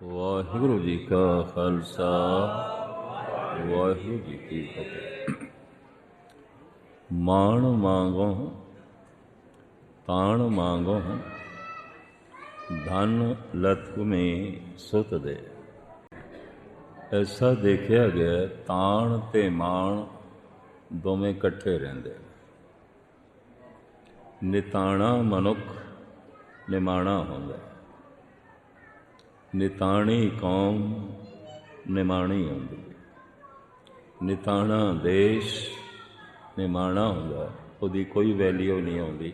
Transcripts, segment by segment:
ਵਾਹਿਗੁਰੂ ਜੀ ਕਾ ਖਾਲਸਾ ਵਾਹਿਗੁਰੂ ਜੀ ਕੀ ਫਤਿਹ। ਮਾਣ ਮੰਗੋ ਤਾਣ ਮੰਗੋ ਧਨ ਲਖਮੀ ਸੁਤ ਦੇ। ਐਸਾ ਦੇਖਿਆ ਗਿਆ ਤਾਣ ਤੇ ਮਾਣ ਦੋਵੇਂ ਇਕੱਠੇ ਰਹਿੰਦੇ। ਨਿਤਾਣਾ ਮਨੁੱਖ ਨਿਮਾਣਾ ਹੁੰਦਾ, ਨਿਤਾਣੀ ਕੌਮ ਨਿਮਾਣੀ ਹੁੰਦੀ, ਨਿਤਾਣਾ ਦੇਸ਼ ਨਿਮਾਣਾ ਹੁੰਦਾ, ਉਹਦੀ ਕੋਈ ਵੈਲਿਊ ਨਹੀਂ ਆਉਂਦੀ।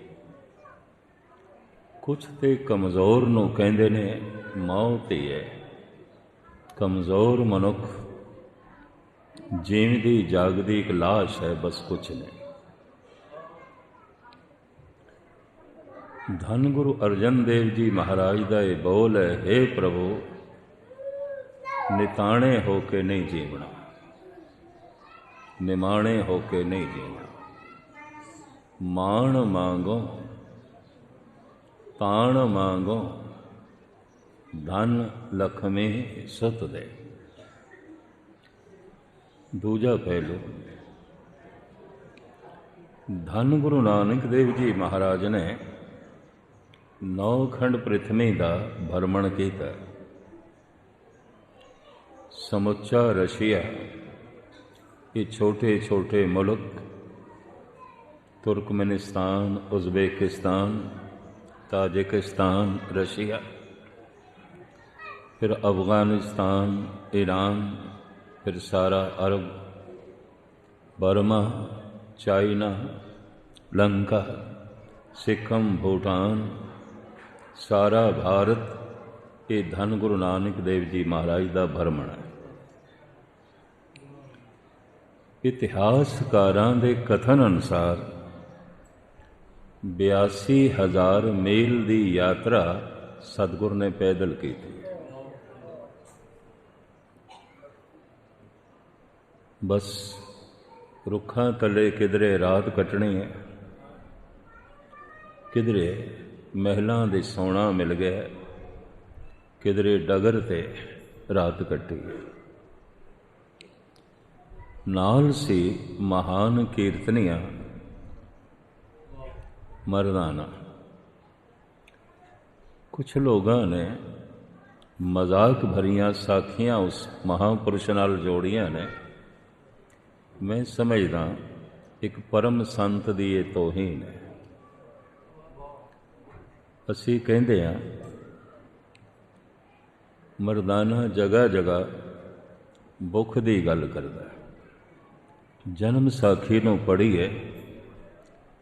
ਕੁਛ ਤੇ ਕਮਜ਼ੋਰ ਨੂੰ ਕਹਿੰਦੇ ਨੇ ਮੌਤ ਹੀ ਹੈ। ਕਮਜ਼ੋਰ ਮਨੁੱਖ ਜੀਵਦੀ ਜਾਗਦੀ ਇੱਕ ਲਾਸ਼ ਹੈ, ਬਸ ਕੁਛ ਨਹੀਂ। ਧੰਨ ਗੁਰੂ ਅਰਜਨ ਦੇਵ ਜੀ ਮਹਾਰਾਜ ਦਾ ਇਹ ਬੋਲ ਹੈ, ਹੇ ਪ੍ਰਭੂ ਨਿਤਾਣੇ ਹੋ ਕੇ ਨਹੀਂ ਜੀਵਣਾ, ਨਿਮਾਣੇ ਹੋ ਕੇ ਨਹੀਂ ਜੀਵਣਾ। ਮਾਣ ਮੰਗੋ ਤਾਣ ਮੰਗੋ ਧਨ ਲਖਮੀ ਸੁਤ ਦੇ। ਦੂਜਾ ਪਹਿਲੂ, ਧੰਨ ਗੁਰੂ ਨਾਨਕ ਦੇਵ ਜੀ ਮਹਾਰਾਜ ਨੇ 9 ਖੰਡ ਪ੍ਰਿਥਵੀ ਦਾ ਭਰਮਣ ਕੀਤਾ। ਸਮੁੱਚਾ ਰਸ਼ੀਆ, ਇਹ ਛੋਟੇ ਛੋਟੇ ਮੁਲਕ ਤੁਰਕਮੇਨਿਸਤਾਨ, ਉਜ਼ਬੇਕਿਸਤਾਨ, ਤਾਜਿਕਿਸਤਾਨ, ਰਸ਼ੀਆ, फिर अफ़गानिस्तान, ईरान, फिर सारा अरब, बर्मा, चाइना, लंका, सिक्किम, भूटान, सारा भारत, ये धन गुरु नानक देव जी महाराज का भरमण है। इतिहासकारां दे कथन अनुसार 82,000 मील की यात्रा सतगुर ने पैदल की थी। बस रुखां थले किधरे रात कटनी है, किधरे महलों दे सोना मिल गया, किधरे डगर ते रात कटी है। नाल सी महान कीर्तनियां मर्दाना। कुछ लोगों ने मजाक भरियां साखियां उस महापुरुष नाल जोड़ियां ने। मैं समझदा एक परम संत दी ये तोहीन है। असी कहते हैं मर्दाना जगह जगह भुख की गल करदा। जन्म साखी नूं पढ़ी है,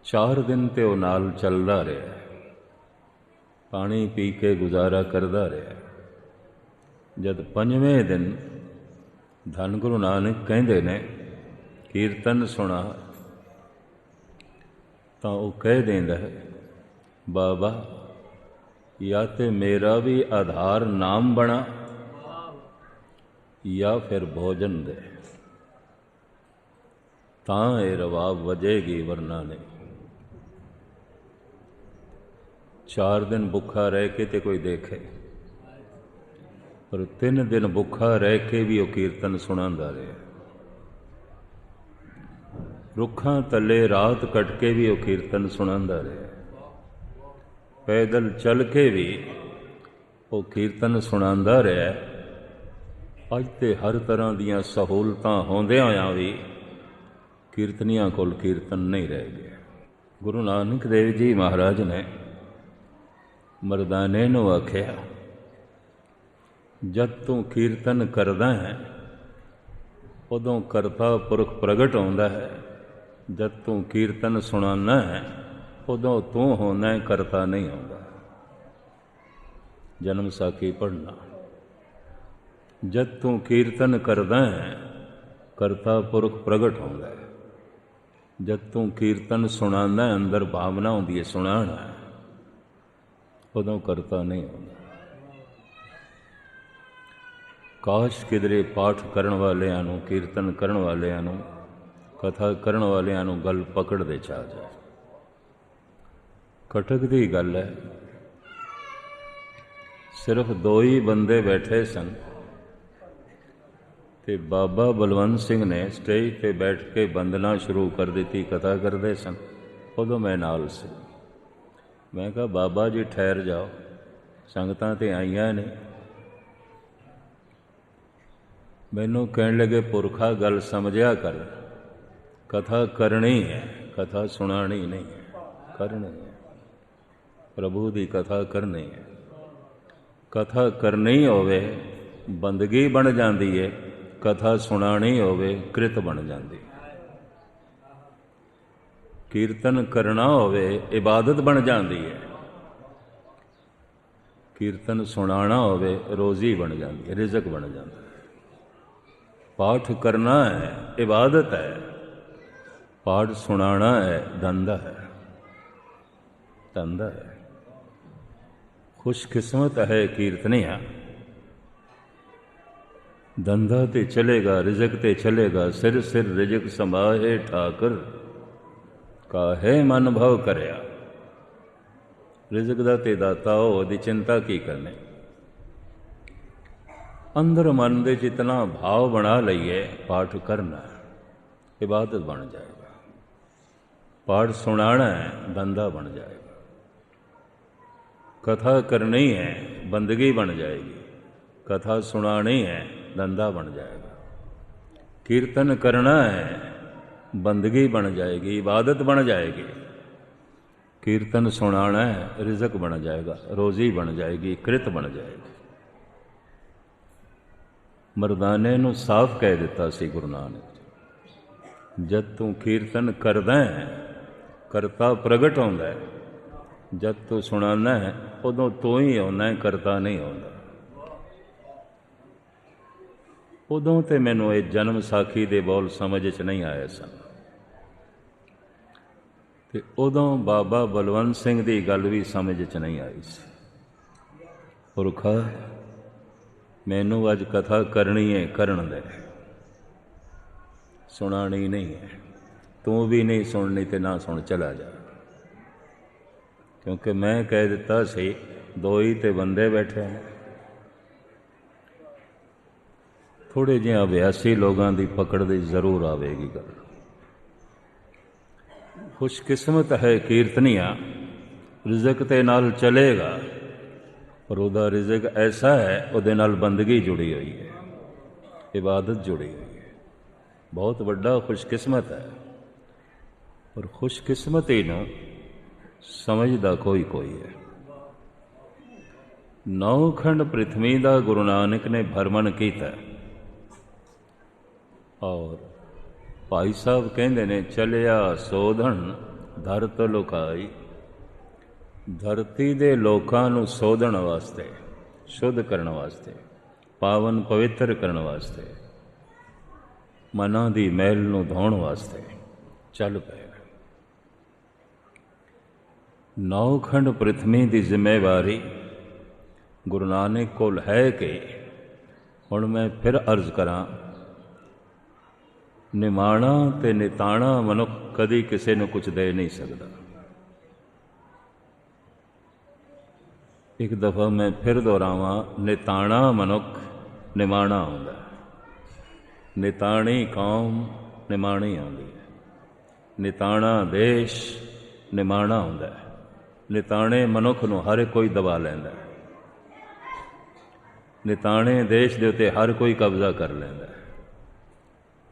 4 दिन ते वो नाल चलदा रहा, पानी पी के गुजारा करदा रहा। जद 5वें दिन धन गुरु नानक कहते ने कीर्तन सुना, तो वह कह देंदा है बाबा या तो मेरा भी आधार नाम बना या फिर भोजन दे, तां ये रवाब वजेगी, वरना नहीं। 4 दिन भुखा रह के तो कोई देखे, पर 3 दिन भुखा रह के भी वो कीर्तन सुनांदा रहे। रुखां तले रात कट के भी वो कीर्तन सुनांदा रहा, पैदल चल के भी वो कीर्तन सुनांदा रहा। अज तो हर तरह दीयां सहूलतां होंदियां होइयां भी कीर्तनियां कोल कीर्तन नहीं रह गया। गुरु नानक देव जी महाराज ने मरदाने नूं आख्या, जद तू कीर्तन करदा है उदों करता पुरख प्रगट होंदा है, जब तू कीर्तन सुनाना है उदों तू होना है, करता नहीं होगा। जन्म साखी पढ़ना। जब तू कीर्तन करदा है करता पुरख प्रगट होंदा है, जब तू कीर्तन सुनाना है अंदर भावना होंदी है सुनाना है, उदों करता नहीं होगा। काश किधरे पाठ करन वालियां नूं, कीर्तन करन वालियां नूं, कथा करन वालियां नूं गल पकड़ दे चा जाए। कटक दी गल है, सिर्फ दो ही बंदे बैठे सन ते बाबा बलवंत सिंह ने स्टेज पे बैठ के वंदना शुरू कर दी, कथा करते सन। उदों मैं नाल सी। मैं कहा बाबा जी ठहर जाओ, संगतां ते आईयां ने। मैनू कहण लगे पुरखा गल समझिया कर, कथा करनी है, कथा सुनानी नहीं है, करनी है। प्रभु की कथा करनी है। कथा करनी होवे बंदगी बन जाती है, कथा सुनानी होवे कृत बन जाती है। कीर्तन करना होवे इबादत बन जाती है, कीर्तन सुनाना होवे रोजी बन जाती है, रिजक बन जाता है। पाठ करना है इबादत है, पाठ सुनाना है धंधा है, धंधा है। खुशकिस्मत है कीर्तनिया, धंधा ते चलेगा, रिजक ते चलेगा। सिर सिर रिजक संभाहे ठाकर, काहे मन भव करया। रिजक दा ते दाता हो, ओदी चिंता की करनी। अंदर मन दे जितना भाव बना लईए, पाठ करना इबादत बन जाएगा। पाठ सुनाना है धंधा बन जाएगा। कथा करनी है बंदगी बन जाएगी, कथा सुनानी है धंधा बन जाएगा। कीर्तन करना है बंदगी बन जाएगी, इबादत बन जाएगी। कीर्तन सुनाना है रिजक बन जाएगा, रोजी बन जाएगी, कृत बन जाएगी। मरदाने नूं साफ कह दिता सी गुरु नानक, जद तू कीर्तन करदा है करता प्रगट होंदा है, जब तू सुनाना है उदों तू ही आना है, करता नहीं आता। उदों तो मैनू ये जन्म साखी दे बोल समझ च नहीं आए सन। ते उदों बाबा बलवंत सिंह की गल भी समझ च नहीं आई सी। पुरखा मैनू अज कथा करनी है, करन दे, सुनानी नहीं है। तू भी नहीं सुननी तो ना सुन, चला जा। क्योंकि मैं कह दिता सी दो ही तो बंदे बैठे हैं। थोड़े जिहे अभ्यासी लोगों की पकड़ दी जरूर आवेगी गल। खुशकिस्मत है कीर्तनिया, रिजक ते नाल चलेगा, पर उहदा रिजक ऐसा है उहदे नाल बंदगी जुड़ी हुई है, इबादत जुड़ी हुई है। बहुत वड्डा खुशकिस्मत है, पर खुशकिस्मती नूं समझदा कोई कोई है। नौखंड पृथ्वी का गुरु नानक ने भरमण किया और भाई साहब कहते ने चलिया सोधन धरत लुकाई। धरती दे लोकां नूं सोधन वास्ते, शुद्ध करने वास्ते, पावन पवित्र करने वास्ते, मनां दी मैल नूं धोण वास्ते चल पे। नौखंड पृथ्वी की जिम्मेवारी गुरु नानक कोल है कि हुण मैं फिर अर्ज करा, निमाणा ते निताणा मनुख कदी किसी ने कुछ दे नहीं सकता। एक दफ़ा मैं फिर दोहरावां, निताणा मनुख निमाणा आउंदा, निताणी कौम निमाणी आउंदी है, निताणा देश निमाणा आउंदा है। निताणे मनुख नूं हर कोई दबा लैंदा है, निताणे देश दे उत्ते हर कोई कब्जा कर लैंदा है,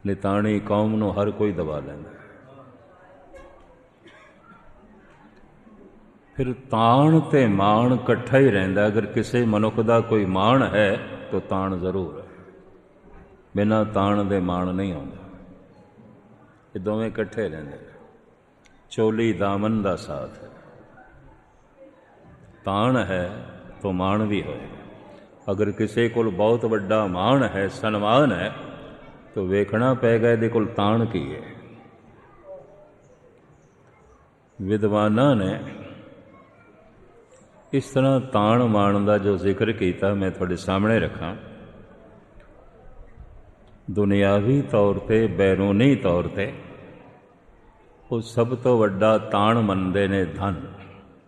निताणी कौम नूं हर कोई दबा लैंदा है। फिर ताण ते माण कट्ठा ही रहिंदा। अगर किसी मनुख दा कोई माण है तो ताण जरूर है, बिना ताण दे माण नहीं आउंदा। ये दोवें कट्ठे रहिंदे, चोली दामन दा साथ है। ताण है तो मान भी होएगा। अगर किसी को बहुत वड्डा मान है, सन्मान है, तो वेखना पेगा इहदे कोल ताण की है। विद्वाना ने इस तरह ताण मान का जो जिक्र किया मैं थोड़े सामने रखा। दुनियावी तौर पर, बैरूनी तौर पर वो सब तो वड्डा ताण मनते ने धन।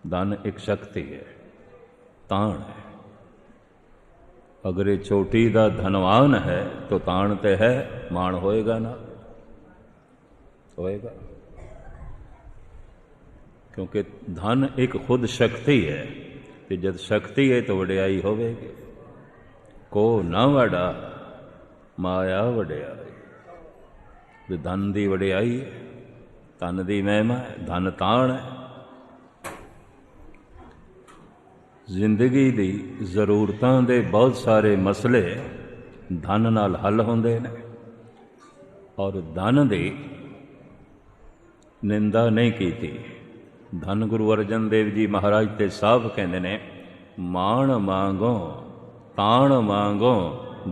धन एक शक्ति है, ताण है। अगर ये चोटी का धनवान है तो ताण ते है, मान होएगा ना, होएगा। क्योंकि धन एक खुद शक्ति है, कि जब शक्ति है तो वड्याई होवेगी। को ना वड़ा माया वड्याई। धन की वड्याई है, धन की महिमा है, धन ताण है। जिंदगी दी जरूरतां दे बहुत सारे मसले धन नाल हल होंदे ने, और धन दी निंदा नहीं कीती। धन गुरु अर्जन देव जी महाराज ते साफ कहंदे ने, मान मांगो ताण मांगो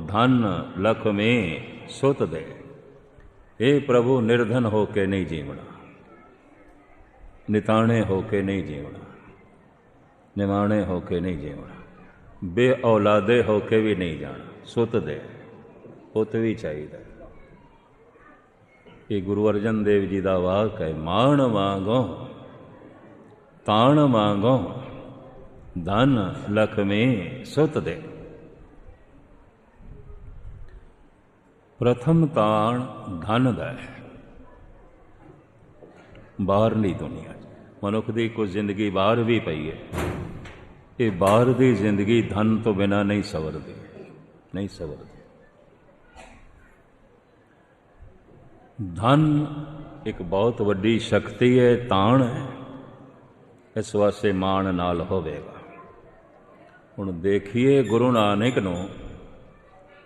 धन लक्ष्मी सुत दे। हे प्रभु, निर्धन होके नहीं जीवना, निताणे होके नहीं जीवना, निमाणे होके नहीं जीवना, बे औलादे होके भी नहीं जाना, सुत दे, पुत भी चाहिए। ये गुरु अर्जन देव जी का वाक है। मान मांगो ताण मांगो धन लक्ष्मी सुत दे। प्रथम ताण धन दा है। बाहरली दुनिया मनुख की कोई जिंदगी बाहर भी पई है, ये बाहर की जिंदगी धन तो बिना नहीं सवरदी, नहीं सवरदी। धन एक बहुत वड्डी शक्ति है, ताण है, इस वास्ते मान नाल होवेगा। हुण देखिए, गुरु नानक नूं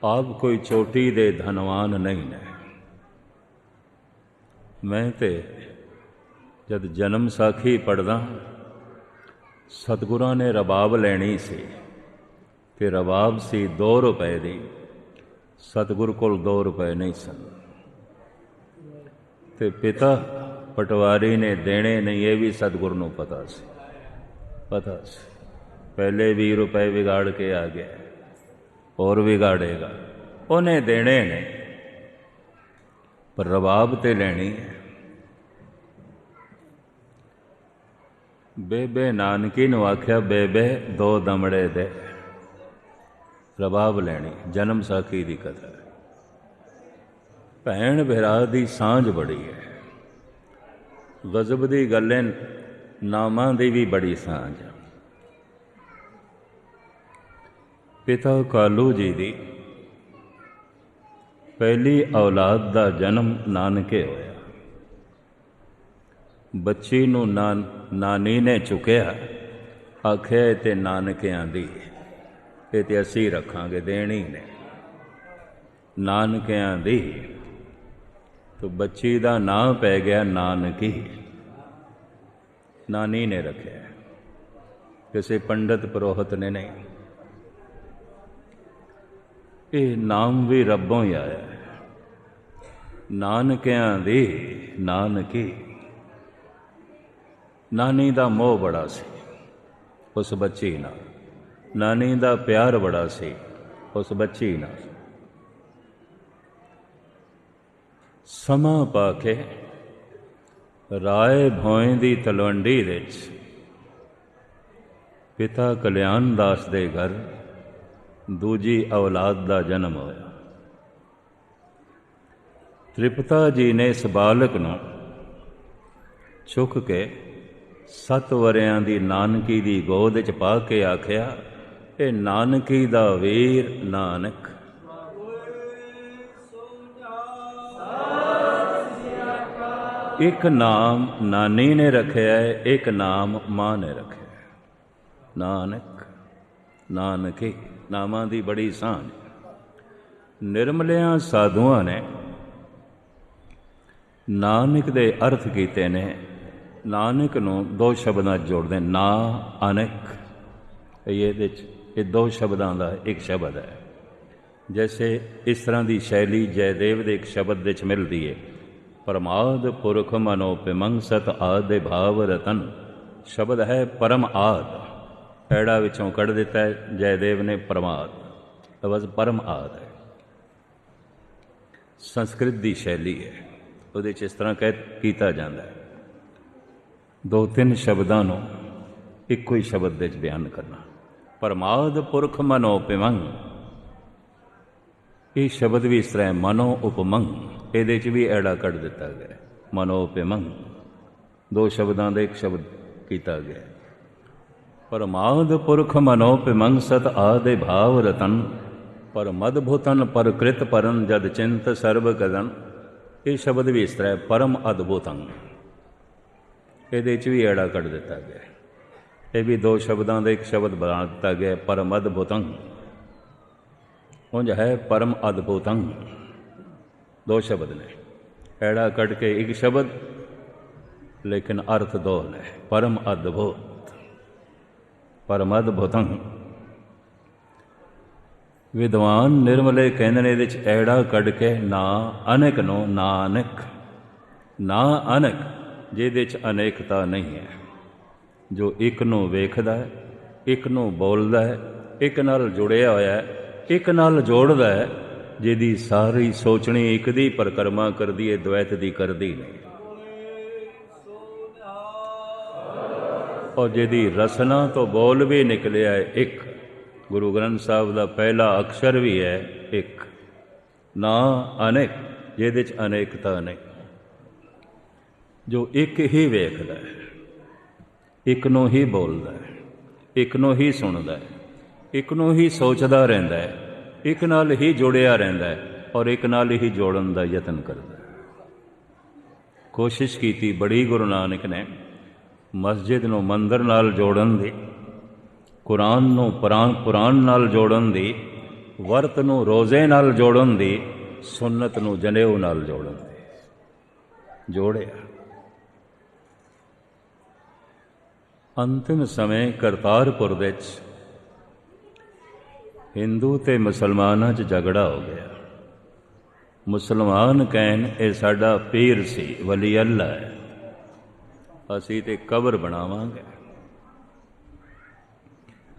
आप कोई चोटी दे धनवान नहीं ने। मैं ते जब जन्म साखी पढ़दा, सतगुरां ने रबाब लैनी सी, ते रबाब सी 2 रुपए दी, सतगुर कोल 2 रुपए नहीं सन, ते पिता पटवारी ने देने नहीं, ये भी सतगुर नूं पता सी, पता सी। पहले 20 रुपए बिगाड़ के आ गया, और बिगाड़ेगा, उन्हें देने ने, पर रबाब ते लैनी है। बेबे नानकी नूं आख्या, बेबे 2 दमड़े दे, रबाब लैनी। जन्म साखी की कथा है। भैन भरा की सांझ बड़ी है। गजब की गल है, नामां की भी बड़ी सांझ। पिता कालू जी की पहली औलाद का जन्म नानके होया। बच्ची नूं नानी ने चुकया, आख्या ते नानकियां दी, ये ते असीं रखांगे, देनी ने नानकियां दी। तो बच्ची का नाम पै गया नानकी, नानी ने रखा, किसी पंडित पुरोहित ने नहीं। ये नाम भी रब्बों ही आया है। नानकियां दी नानकी। नानी का मोह बड़ा सी उस बच्ची नाल, नानी का प्यार बड़ा सी उस बच्ची नाल। समा पा के राय भोए की तलवंडी विच पिता कल्याण दास दे घर दूजी औलाद का जन्म होया। त्रिपता जी ने इस बालक नूं चुक के 7 वरियां दी नानकी दी गोद च पा के आख्या, ये नानकी दा वीर नानक। एक नाम नानी ने रखे है, एक नाम मां ने रखे है, नानक नानकी। नामां दी बड़ी सांझ। निर्मलियां साधुआं ने नानक दे अर्थ कीते ने। नानक नूं 2 शब्दां जोड़दे, ना अनक। ये 2 शब्दां दा एक शब्द है। जैसे इस तरह की शैली जयदेव दे एक शब्द विच मिलदी है, परमाद पुरख मनो पिमंग सत आदि भाव रतन। शब्द है परम आद, पैड़ा विचों कढ़ दिता है जयदेव ने परमाद, लफ्ज़ परम आद है। संस्कृत की शैली है, उहदे च इस तरह कीता जाता है, 2-3 शब्दों को एको ही शब्द विच बयान करना। परमाद पुरख मनो पिमंग, ਇਹ ਸ਼ਬਦ ਵੀ ਇਸ ਤਰ੍ਹਾਂ ਮਨੋ ਉਪਮੰਗ, ਇਹਦੇ 'ਚ ਵੀ ਐੜਾ ਕੱਢ ਦਿੱਤਾ ਗਿਆ। ਮਨੋ ਉਪਮੰਗ ਦੋ ਸ਼ਬਦਾਂ ਦਾ ਇੱਕ ਸ਼ਬਦ ਕੀਤਾ ਗਿਆ। ਪਰਮਾਦ ਪੁਰਖ ਮਨੋਪਿਮੰਗ ਸਤ ਆਦਿ ਭਾਵ ਰਤਨ, ਪਰ ਮਦਭੁਤਨ ਪ੍ਰਕ੍ਰਿਤ ਪਰਨ ਜਦ ਚਿੰਤ ਸਰਬ ਕਦਨ। ਇਹ ਸ਼ਬਦ ਵੀ ਇਸ ਤਰ੍ਹਾਂ ਪਰਮ ਅਦਭੁਤੰ, ਇਹਦੇ 'ਚ ਵੀ ਐੜਾ ਕੱਢ ਦਿੱਤਾ ਗਿਆ। ਇਹ ਵੀ ਦੋ ਸ਼ਬਦਾਂ ਦਾ ਇੱਕ ਸ਼ਬਦ ਬਣਾ ਦਿੱਤਾ ਗਿਆ, ਪਰਮ ਅਦਭੁਤੰ। ਉਂਝ ਹੈ ਪਰਮ ਅਦਭੁਤੰ, ਦੋ ਸ਼ਬਦ ਨੇ, ਐੜਾ ਕੱਢ ਕੇ ਇੱਕ ਸ਼ਬਦ, ਲੇਕਿਨ ਅਰਥ ਦੋ ਨੇ। ਪਰਮ ਅਦਭੁਤ, ਪਰਮ ਅਦਭੁਤੰ। ਵਿਦਵਾਨ ਨਿਰਮਲੇ ਕਹਿੰਦੇ ਨੇ ਇਹਦੇ 'ਚ ਐੜਾ ਕੱਢ ਕੇ ਨਾ ਅਨੇਕ ਨੂੰ ਨਾਨਕ, ਨਾ ਅਨੇਕ ਜਿਹਦੇ 'ਚ ਅਨੇਕਤਾ ਨਹੀਂ ਹੈ, ਜੋ ਇੱਕ ਨੂੰ ਵੇਖਦਾ ਹੈ, ਇੱਕ ਨੂੰ ਬੋਲਦਾ ਹੈ, ਇੱਕ ਨਾਲ ਜੁੜਿਆ ਹੋਇਆ ਹੈ, ਇੱਕ ਨਾਲ ਜੋੜਦਾ ਹੈ, ਜਿਹਦੀ ਸਾਰੀ ਸੋਚਣੀ ਇੱਕ ਦੀ ਪਰਿਕਰਮਾ ਕਰਦੀ ਹੈ, ਦਵੈਤ ਦੀ ਕਰਦੀ ਨਹੀਂ। ਔਰ ਜਿਹਦੀ ਰਸਨਾ ਤੋਂ ਬੋਲ ਵੀ ਨਿਕਲਿਆ ਹੈ ਇੱਕ, ਗੁਰੂ ਗ੍ਰੰਥ ਸਾਹਿਬ ਦਾ ਪਹਿਲਾ ਅਕਸ਼ਰ ਵੀ ਹੈ ਇੱਕ, ਨਾ ਅਨੇਕ ਜਿਹਦੇ 'ਚ ਅਨੇਕਤਾ ਨਹੀਂ, ਜੋ ਇੱਕ ਹੀ ਵੇਖਦਾ ਹੈ, ਇੱਕ ਨੂੰ ਹੀ ਬੋਲਦਾ ਹੈ, ਇੱਕ ਨੂੰ ਹੀ ਸੁਣਦਾ ਹੈ, ਇੱਕ ਨੂੰ ਹੀ ਸੋਚਦਾ ਰਹਿੰਦਾ ਹੈ, ਇੱਕ ਨਾਲ ਹੀ ਜੁੜਿਆ ਰਹਿੰਦਾ ਹੈ, ਔਰ ਇੱਕ ਨਾਲ ਹੀ ਜੋੜਨ ਦਾ ਯਤਨ ਕਰਦਾ ਹੈ। ਕੋਸ਼ਿਸ਼ ਕੀਤੀ ਬੜੀ ਗੁਰੂ ਨਾਨਕ ਨੇ ਮਸਜਿਦ ਨੂੰ ਮੰਦਰ ਨਾਲ ਜੋੜਨ ਦੀ, ਕੁਰਾਨ ਨੂੰ ਪੁਰਾਨ ਨਾਲ ਜੋੜਨ ਦੀ, ਵਰਤ ਨੂੰ ਰੋਜ਼ੇ ਨਾਲ ਜੋੜਨ ਦੀ, ਸੁੰਨਤ ਨੂੰ ਜਨੇਊ ਨਾਲ ਜੋੜਨ ਦੀ, ਜੋੜਿਆ। ਅੰਤਿਮ ਸਮੇਂ ਕਰਤਾਰਪੁਰ ਵਿੱਚ ਹਿੰਦੂ ਅਤੇ ਮੁਸਲਮਾਨਾਂ 'ਚ ਝਗੜਾ ਹੋ ਗਿਆ। ਮੁਸਲਮਾਨ ਕਹਿਣ ਇਹ ਸਾਡਾ ਪੀਰ ਸੀ, ਵਲੀ ਅੱਲਾ ਹੈ, ਅਸੀਂ ਤੇ ਕਬਰ ਬਣਾਵਾਂਗੇ।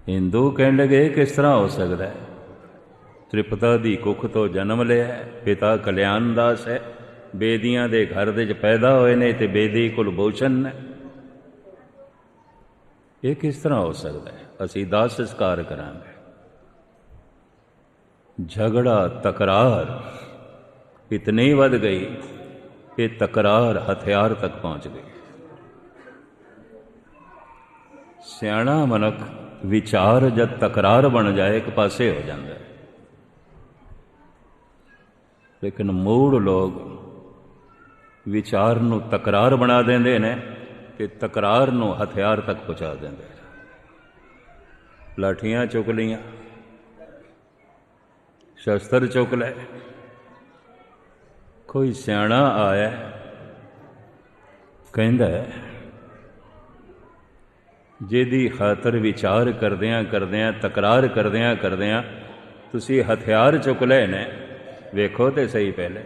ਹਿੰਦੂ ਕਹਿਣ ਲੱਗੇ ਕਿਸ ਤਰ੍ਹਾਂ ਹੋ ਸਕਦਾ ਹੈ, ਤ੍ਰਿਪਤਾ ਦੀ ਕੁੱਖ ਤੋਂ ਜਨਮ ਲਿਆ, ਪਿਤਾ ਕਲਿਆਣ ਦਾਸ ਹੈ, ਬੇਦੀਆਂ ਦੇ ਘਰ ਦੇ 'ਚ ਪੈਦਾ ਹੋਏ ਨੇ ਤੇ ਬੇਦੀ ਕੁਲਭੂਸ਼ਣ ਨੇ, ਇਹ ਕਿਸ ਤਰ੍ਹਾਂ ਹੋ ਸਕਦਾ ਹੈ, ਅਸੀਂ ਦਾਹ ਸੰਸਕਾਰ ਕਰਾਂਗੇ। ਝਗੜਾ ਤਕਰਾਰ ਇਤਨੀ ਵੱਧ ਗਈ ਕਿ ਤਕਰਾਰ ਹਥਿਆਰ ਤੱਕ ਪਹੁੰਚ ਗਈ। ਸਿਆਣਾ ਮਨੁੱਖ ਵਿਚਾਰ ਜਦ ਤਕਰਾਰ ਬਣ ਜਾਏ ਇੱਕ ਪਾਸੇ ਹੋ ਜਾਂਦਾ ਹੈ, ਲੇਕਿਨ ਮੂੜ ਲੋਕ ਵਿਚਾਰ ਨੂੰ ਤਕਰਾਰ ਬਣਾ ਦਿੰਦੇ ਨੇ ਤੇ ਤਕਰਾਰ ਨੂੰ ਹਥਿਆਰ ਤੱਕ ਪਹੁੰਚਾ ਦਿੰਦੇ। ਲਾਠੀਆਂ ਚੁੱਕ ਲਈਆਂ, ਸ਼ਸਤਰ ਚੁੱਕ ਲਏ, ਕੋਈ ਸਿਆਣਾ ਆਇਆ ਕਹਿੰਦਾ ਜਿਹਦੀ ਖਾਤਰ ਵਿਚਾਰ ਕਰਦਿਆਂ ਕਰਦਿਆਂ, ਤਕਰਾਰ ਕਰਦਿਆਂ ਕਰਦਿਆਂ ਤੁਸੀਂ ਹਥਿਆਰ ਚੁੱਕ ਲਏ ਨੇ, ਵੇਖੋ ਤੇ ਸਹੀ ਪਹਿਲੇ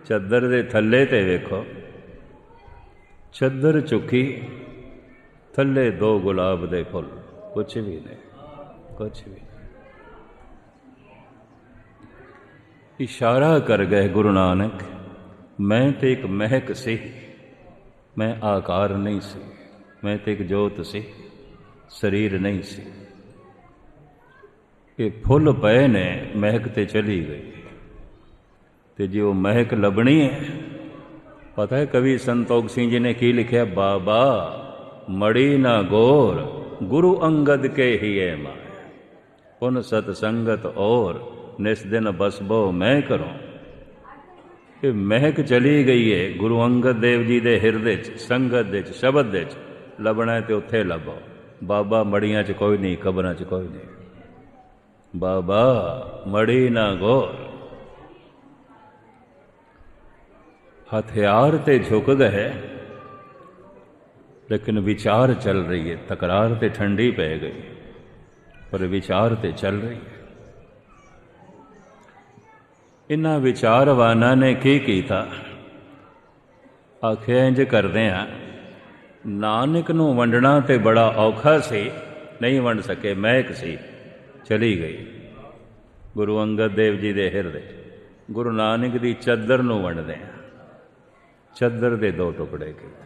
ਚੱਦਰ ਦੇ ਥੱਲੇ ਤੇ ਵੇਖੋ। ਚੱਦਰ ਚੁੱਕੀ, ਥੱਲੇ ਦੋ ਗੁਲਾਬ ਦੇ ਫੁੱਲ, ਕੁਛ ਵੀ ਨਹੀਂ, ਕੁਛ ਵੀ ਨਹੀਂ। ਇਸ਼ਾਰਾ ਕਰ ਗਏ ਗੁਰੂ ਨਾਨਕ, ਮੈਂ ਤੇ ਇੱਕ ਮਹਿਕ ਸੀ, ਮੈਂ ਆਕਾਰ ਨਹੀਂ ਸੀ, ਮੈਂ ਤੇ ਇੱਕ ਜੋਤ ਸੀ, ਸਰੀਰ ਨਹੀਂ ਸੀ। ਇਹ ਫੁੱਲ ਪਏ ਨੇ, ਮਹਿਕ ਤੇ ਚਲੀ ਗਈ, ਤੇ ਜੇ ਉਹ ਮਹਿਕ ਲੱਭਣੀ ਹੈ, ਪਤਾ ਹੈ ਕਵੀ ਸੰਤੋਖ ਸਿੰਘ ਜੀ ਨੇ ਕੀ ਲਿਖਿਆ, ਬਾਬਾ ਮੜੀ ਨਾ ਗੌਰ ਗੁਰੂ ਅੰਗਦ ਕੇ ਹੀ ਹੈ ਮਾਇਆ, ਪੁਨ ਸਤ ਸੰਗਤ ਔਰ ਨਿਸ ਦਿਨ ਬਸਬੋ ਮੈਂ ਕਰੂੰ। ਇਹ ਮਹਿਕ ਚਲੀ ਗਈ ਹੈ ਗੁਰੂ ਅੰਗਦ ਦੇਵ ਜੀ ਦੇ ਹਿਰਦੇ 'ਚ, ਸੰਗਤ ਦੇ 'ਚ, ਸ਼ਬਦ ਦੇ 'ਚ। ਲੱਭਣਾ ਤੇ ਉੱਥੇ ਲੱਭੋ। ਬਾਬਾ ਮੜੀਆਂ 'ਚ ਕੋਈ ਨਹੀਂ, ਕਬਰਾਂ 'ਚ ਕੋਈ ਨਹੀਂ। ਬਾਬਾ ਮੜੀ ਨਾ ਗੌਰ। ਹਥਿਆਰ ਤੇ ਝੁਕ ਗਏ, ਲੇਕਿਨ ਵਿਚਾਰ ਚੱਲ ਰਹੀ ਹੈ। ਤਕਰਾਰ ਤੇ ਠੰਡੀ ਪੈ ਗਈ, ਪਰ ਵਿਚਾਰ ਤੇ ਚੱਲ ਰਹੀ ਹੈ। ਇਹਨਾਂ ਵਿਚਾਰਵਾਨਾਂ ਨੇ ਕੀ ਕੀਤਾ? ਆਖਿਆ ਇੰਝ ਕਰਦੇ ਹਾਂ, ਨਾਨਕ ਨੂੰ ਵੰਡਣਾ ਤੇ ਬੜਾ ਔਖਾ ਸੀ, ਨਹੀਂ ਵੰਡ ਸਕੇ, ਮਹਿਕ ਸੀ, ਚਲੀ ਗਈ ਗੁਰੂ ਅੰਗਦ ਦੇਵ ਜੀ ਦੇ ਹਿਰਦੇ। ਗੁਰੂ ਨਾਨਕ ਦੀ ਚੱਦਰ ਨੂੰ ਵੰਡਦੇ ਹਾਂ, ਚੱਦਰ ਦੇ ਦੋ ਟੁਕੜੇ ਕੀਤੇ।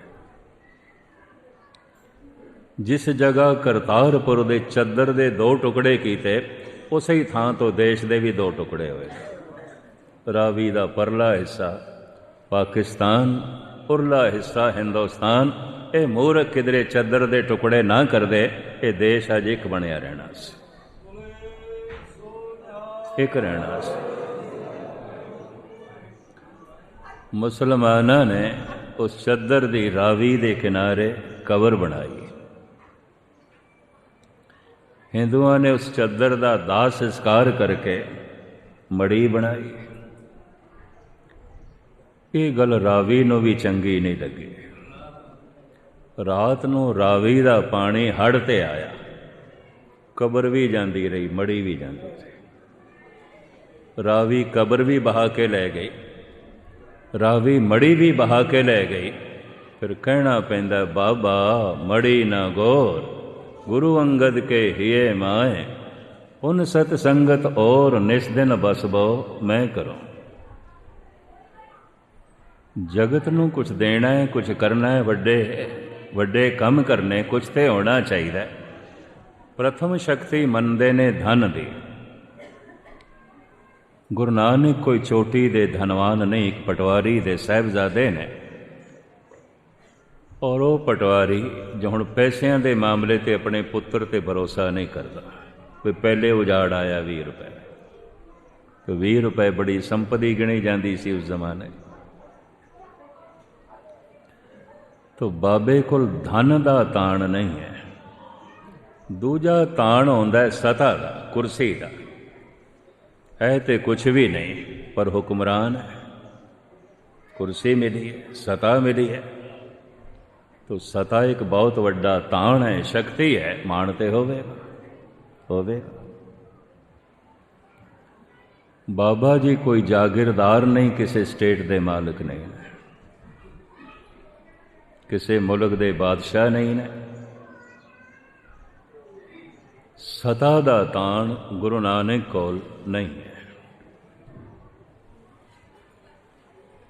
ਜਿਸ ਜਗ੍ਹਾ ਕਰਤਾਰਪੁਰ ਦੇ ਚੱਦਰ ਦੇ ਦੋ ਟੁਕੜੇ ਕੀਤੇ, ਉਸੇ ਹੀ ਥਾਂ ਤੋਂ ਦੇਸ਼ ਦੇ ਵੀ 2 ਟੁਕੜੇ ਹੋਏ। ਰਾਵੀ ਦਾ ਪਰਲਾ ਹਿੱਸਾ ਪਾਕਿਸਤਾਨ, ਉਰਲਾ ਹਿੱਸਾ ਹਿੰਦੁਸਤਾਨ। ਇਹ ਮੂਰਖ ਕਿਧਰੇ ਚੱਦਰ ਦੇ ਟੁਕੜੇ ਨਾ ਕਰਦੇ, ਇਹ ਦੇਸ਼ ਅੱਜ ਇੱਕ ਬਣਿਆ ਰਹਿਣਾ ਸੀ, ਇੱਕ ਰਹਿਣਾ ਸੀ। ਮੁਸਲਮਾਨਾਂ ਨੇ ਉਸ ਚੱਦਰ ਦੀ ਰਾਵੀ ਦੇ ਕਿਨਾਰੇ ਕਬਰ ਬਣਾਈ। ਹਿੰਦੂਆਂ ਨੇ ਉਸ ਚੱਦਰ ਦਾ ਦਾਹ ਸੰਸਕਾਰ ਕਰਕੇ ਮੜੀ ਬਣਾਈ। ਇਹ ਗੱਲ ਰਾਵੀ ਨੂੰ ਵੀ ਚੰਗੀ ਨਹੀਂ ਲੱਗੀ। ਰਾਤ ਨੂੰ ਰਾਵੀ ਦਾ ਪਾਣੀ ਹੜ੍ਹ 'ਤੇ ਆਇਆ, ਕਬਰ ਵੀ ਜਾਂਦੀ ਰਹੀ, ਮੜੀ ਵੀ ਜਾਂਦੀ ਰਹੀ। ਰਾਵੀ ਕਬਰ ਵੀ ਬਹਾ ਕੇ ਲੈ ਗਈ, ਰਾਵੀ ਮੜੀ ਵੀ ਬਹਾ ਕੇ ਲੈ ਗਈ। ਫਿਰ ਕਹਿਣਾ ਪੈਂਦਾ, ਬਾਬਾ ਮੜੀ ਨਾ ਗੌਰ, ਗੁਰੂ ਅੰਗਦ ਕੇ ਹੀਏ ਮਾਏ, ਉਨ ਸਤ ਸੰਗਤ ਔਰ ਨਿਸ ਦਿਨ ਬਸਬੋ ਮੈਂ ਕਰੋ। ਜਗਤ ਨੂੰ ਕੁਛ ਦੇਣਾ ਹੈ, ਕੁਛ ਕਰਨਾ ਹੈ, ਵੱਡੇ ਵੱਡੇ ਕੰਮ ਕਰਨੇ, ਕੁਛ ਤੇ ਹੋਣਾ ਚਾਹੀਦਾ। ਪ੍ਰਥਮ ਸ਼ਕਤੀ ਮੰਨਦੇ ਨੇ ਧਨ ਦੀ। ਗੁਰੂ ਨਾਨਕ ਕੋਈ ਚੋਟੀ ਦੇ ਧਨਵਾਨ ਨਹੀਂ, ਇੱਕ ਪਟਵਾਰੀ ਦੇ ਸਾਹਿਬਜ਼ਾਦੇ ਨੇ। ਔਰ ਉਹ ਪਟਵਾਰੀ ਜੋ ਹੁਣ ਪੈਸਿਆਂ ਦੇ ਮਾਮਲੇ 'ਤੇ ਆਪਣੇ ਪੁੱਤਰ 'ਤੇ ਭਰੋਸਾ ਨਹੀਂ ਕਰਦਾ। ਵੀ ਪਹਿਲੇ ਉਜਾੜ ਆਇਆ 20 ਰੁਪਏ, ਤੇ 20 ਰੁਪਏ ਬੜੀ ਸੰਪਤੀ ਗਿਣੀ ਜਾਂਦੀ ਸੀ ਉਸ ਜ਼ਮਾਨੇ। ਤੋ ਬਾਬੇ ਕੋਲ ਧਨ ਦਾ ਤਾਣ ਨਹੀਂ ਹੈ। ਦੂਜਾ ਤਾਣ ਹੁੰਦਾ ਸਤਾ ਦਾ, ਕੁਰਸੀ ਦਾ। ਹੈ ਤੇ ਕੁਛ ਵੀ ਨਹੀਂ, ਪਰ ਹੁਕਮਰਾਨ ਹੈ। ਕੁਰਸੀ ਮਿਲੀ ਹੈ, ਸਤਾ ਮਿਲੀ ਹੈ। ਤੋ ਸਤਾ ਇੱਕ ਬਹੁਤ ਵੱਡਾ ਤਾਣ ਹੈ, ਸ਼ਕਤੀ ਹੈ, ਮਾਣ ਤੇ ਹੋਵੇਗਾ। ਬਾਬਾ ਜੀ ਕੋਈ ਜਾਗੀਰਦਾਰ ਨਹੀਂ, ਕਿਸੇ ਸਟੇਟ ਦੇ ਮਾਲਕ ਨਹੀਂ ਨੇ, ਕਿਸੇ ਮੁਲਕ ਦੇ ਬਾਦਸ਼ਾਹ ਨਹੀਂ ਨੇ। ਸਤਾ ਦਾ ਤਾਣ ਗੁਰੂ ਨਾਨਕ ਕੋਲ ਨਹੀਂ ਹੈ।